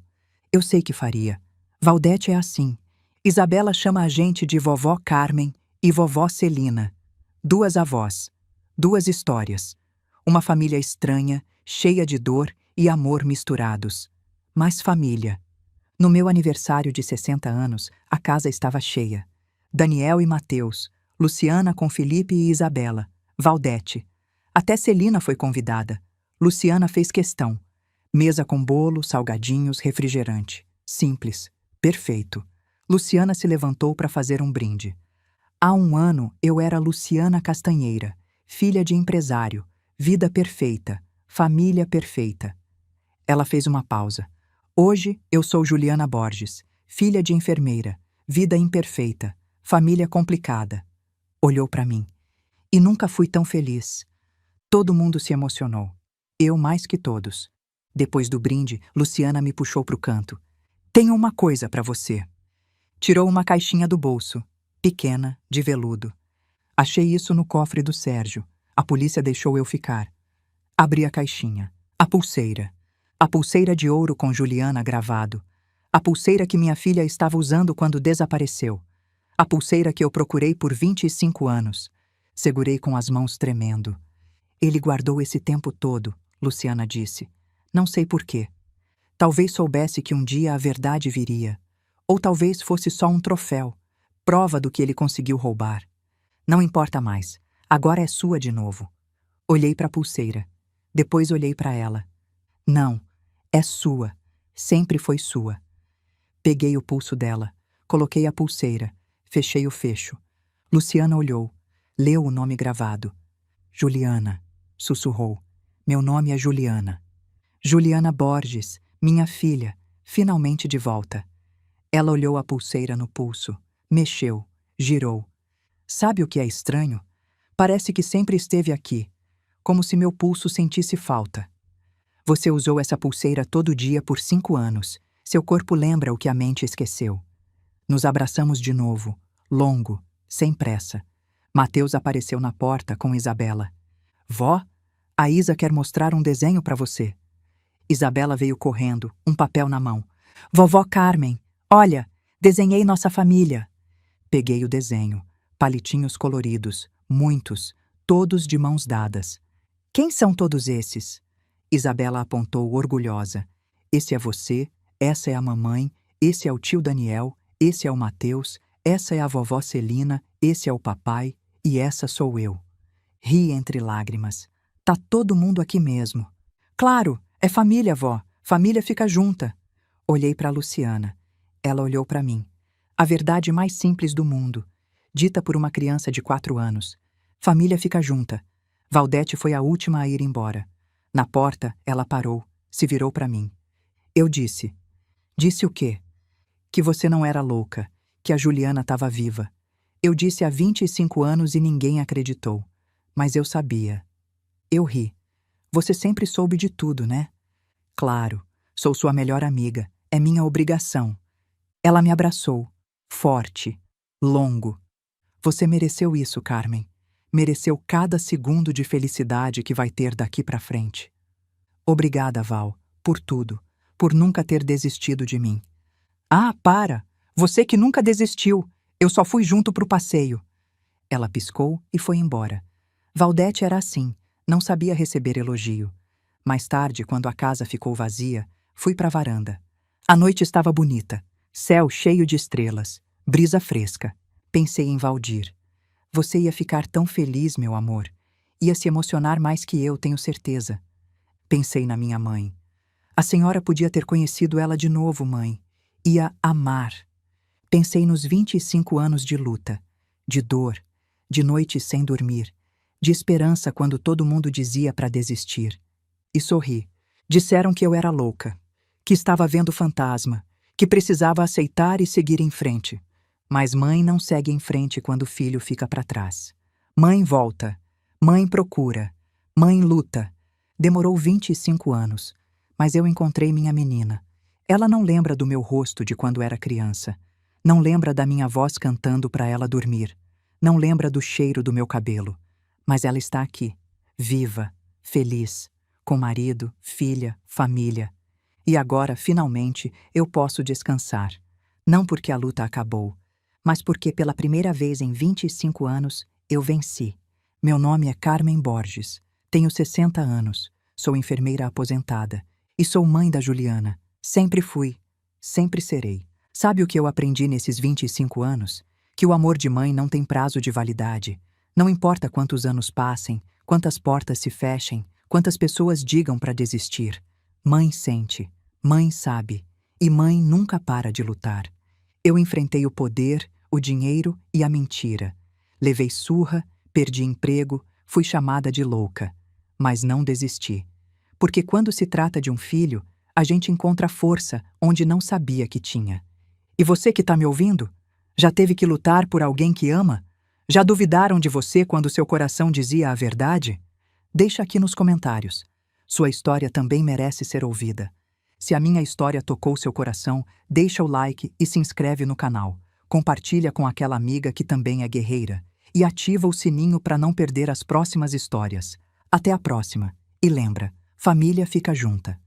Eu sei que faria. Valdete é assim. Isabela chama a gente de vovó Carmen e vovó Celina. 2 avós. 2 histórias. Uma família estranha, cheia de dor e amor misturados. Mas família. No meu aniversário de 60 anos, a casa estava cheia. Daniel e Mateus, Luciana com Felipe e Isabela, Valdete. Até Celina foi convidada. Luciana fez questão. Mesa com bolo, salgadinhos, refrigerante. Simples. Perfeito. Luciana se levantou para fazer um brinde. Há 1 ano eu era Luciana Castanheira, filha de empresário, vida perfeita, família perfeita. Ela fez uma pausa. Hoje eu sou Juliana Borges, filha de enfermeira, vida imperfeita, família complicada. Olhou para mim. E nunca fui tão feliz. Todo mundo se emocionou. Eu mais que todos. Depois do brinde, Luciana me puxou pro canto. Tenho uma coisa para você. Tirou uma caixinha do bolso, pequena, de veludo. Achei isso no cofre do Sérgio. A polícia deixou eu ficar. Abri a caixinha. A pulseira. A pulseira de ouro com Juliana gravado. A pulseira que minha filha estava usando quando desapareceu. A pulseira que eu procurei por 25 anos. Segurei com as mãos tremendo. Ele guardou esse tempo todo, Luciana disse. Não sei por quê. Talvez soubesse que um dia a verdade viria. Ou talvez fosse só um troféu, prova do que ele conseguiu roubar. Não importa mais. Agora é sua de novo. Olhei para a pulseira. Depois olhei para ela. Não, é sua. Sempre foi sua. Peguei o pulso dela. Coloquei a pulseira. Fechei o fecho. Luciana olhou. Leu o nome gravado. Juliana, sussurrou. Meu nome é Juliana. Juliana Borges, minha filha, finalmente de volta. Ela olhou a pulseira no pulso. Mexeu. Girou. Sabe o que é estranho? Parece que sempre esteve aqui. Como se meu pulso sentisse falta. Você usou essa pulseira todo dia por 5 anos. Seu corpo lembra o que a mente esqueceu. Nos abraçamos de novo, longo, sem pressa. Mateus apareceu na porta com Isabela. Vó, a Isa quer mostrar um desenho para você. Isabela veio correndo, um papel na mão. Vovó Carmen, olha, desenhei nossa família. Peguei o desenho, palitinhos coloridos, muitos, todos de mãos dadas. Quem são todos esses? Isabela apontou orgulhosa. Esse é você, essa é a mamãe, esse é o tio Daniel, esse é o Mateus, essa é a vovó Celina, esse é o papai e essa sou eu. Ri entre lágrimas. Tá todo mundo aqui mesmo. Claro, é família, vó. Família fica junta. Olhei para Luciana. Ela olhou para mim. A verdade mais simples do mundo, dita por uma criança de 4 anos. Família fica junta. Valdete foi a última a ir embora. Na porta, ela parou, se virou para mim. Eu disse. Disse o quê? Que você não era louca, que a Juliana estava viva. Eu disse há 25 anos e ninguém acreditou. Mas eu sabia. Eu ri. Você sempre soube de tudo, né? Claro, sou sua melhor amiga. É minha obrigação. Ela me abraçou. Forte. Longo. Você mereceu isso, Carmen. Mereceu cada segundo de felicidade que vai ter daqui pra frente. Obrigada, Val, por tudo. Por nunca ter desistido de mim. Ah, para! Você que nunca desistiu. Eu só fui junto pro passeio. Ela piscou e foi embora. Valdete era assim, não sabia receber elogio. Mais tarde, quando a casa ficou vazia, fui pra varanda. A noite estava bonita, céu cheio de estrelas, brisa fresca. Pensei em Valdir. Você ia ficar tão feliz, meu amor. Ia se emocionar mais que eu, tenho certeza. Pensei na minha mãe. A senhora podia ter conhecido ela de novo, mãe. Ia amar. Pensei nos 25 anos de luta, de dor, de noites sem dormir, de esperança quando todo mundo dizia para desistir. E sorri. Disseram que eu era louca, que estava vendo fantasma, que precisava aceitar e seguir em frente. Mas mãe não segue em frente quando o filho fica para trás. Mãe volta. Mãe procura. Mãe luta. Demorou 25 anos, mas eu encontrei minha menina. Ela não lembra do meu rosto de quando era criança. Não lembra da minha voz cantando para ela dormir. Não lembra do cheiro do meu cabelo. Mas ela está aqui, viva, feliz, com marido, filha, família. E agora, finalmente, eu posso descansar. Não porque a luta acabou, mas porque pela primeira vez em 25 anos eu venci. Meu nome é Carmen Borges. Tenho 60 anos. Sou enfermeira aposentada. E sou mãe da Juliana. Sempre fui. Sempre serei. Sabe o que eu aprendi nesses 25 anos? Que o amor de mãe não tem prazo de validade. Não importa quantos anos passem, quantas portas se fechem, quantas pessoas digam para desistir. Mãe sente. Mãe sabe. E mãe nunca para de lutar. Eu enfrentei o poder, o dinheiro e a mentira. Levei surra, perdi emprego, fui chamada de louca. Mas não desisti. Porque quando se trata de um filho, a gente encontra força onde não sabia que tinha. E você que está me ouvindo? Já teve que lutar por alguém que ama? Já duvidaram de você quando seu coração dizia a verdade? Deixa aqui nos comentários. Sua história também merece ser ouvida. Se a minha história tocou seu coração, deixa o like e se inscreve no canal. Compartilha com aquela amiga que também é guerreira. E ativa o sininho para não perder as próximas histórias. Até a próxima. E lembra, família fica junta.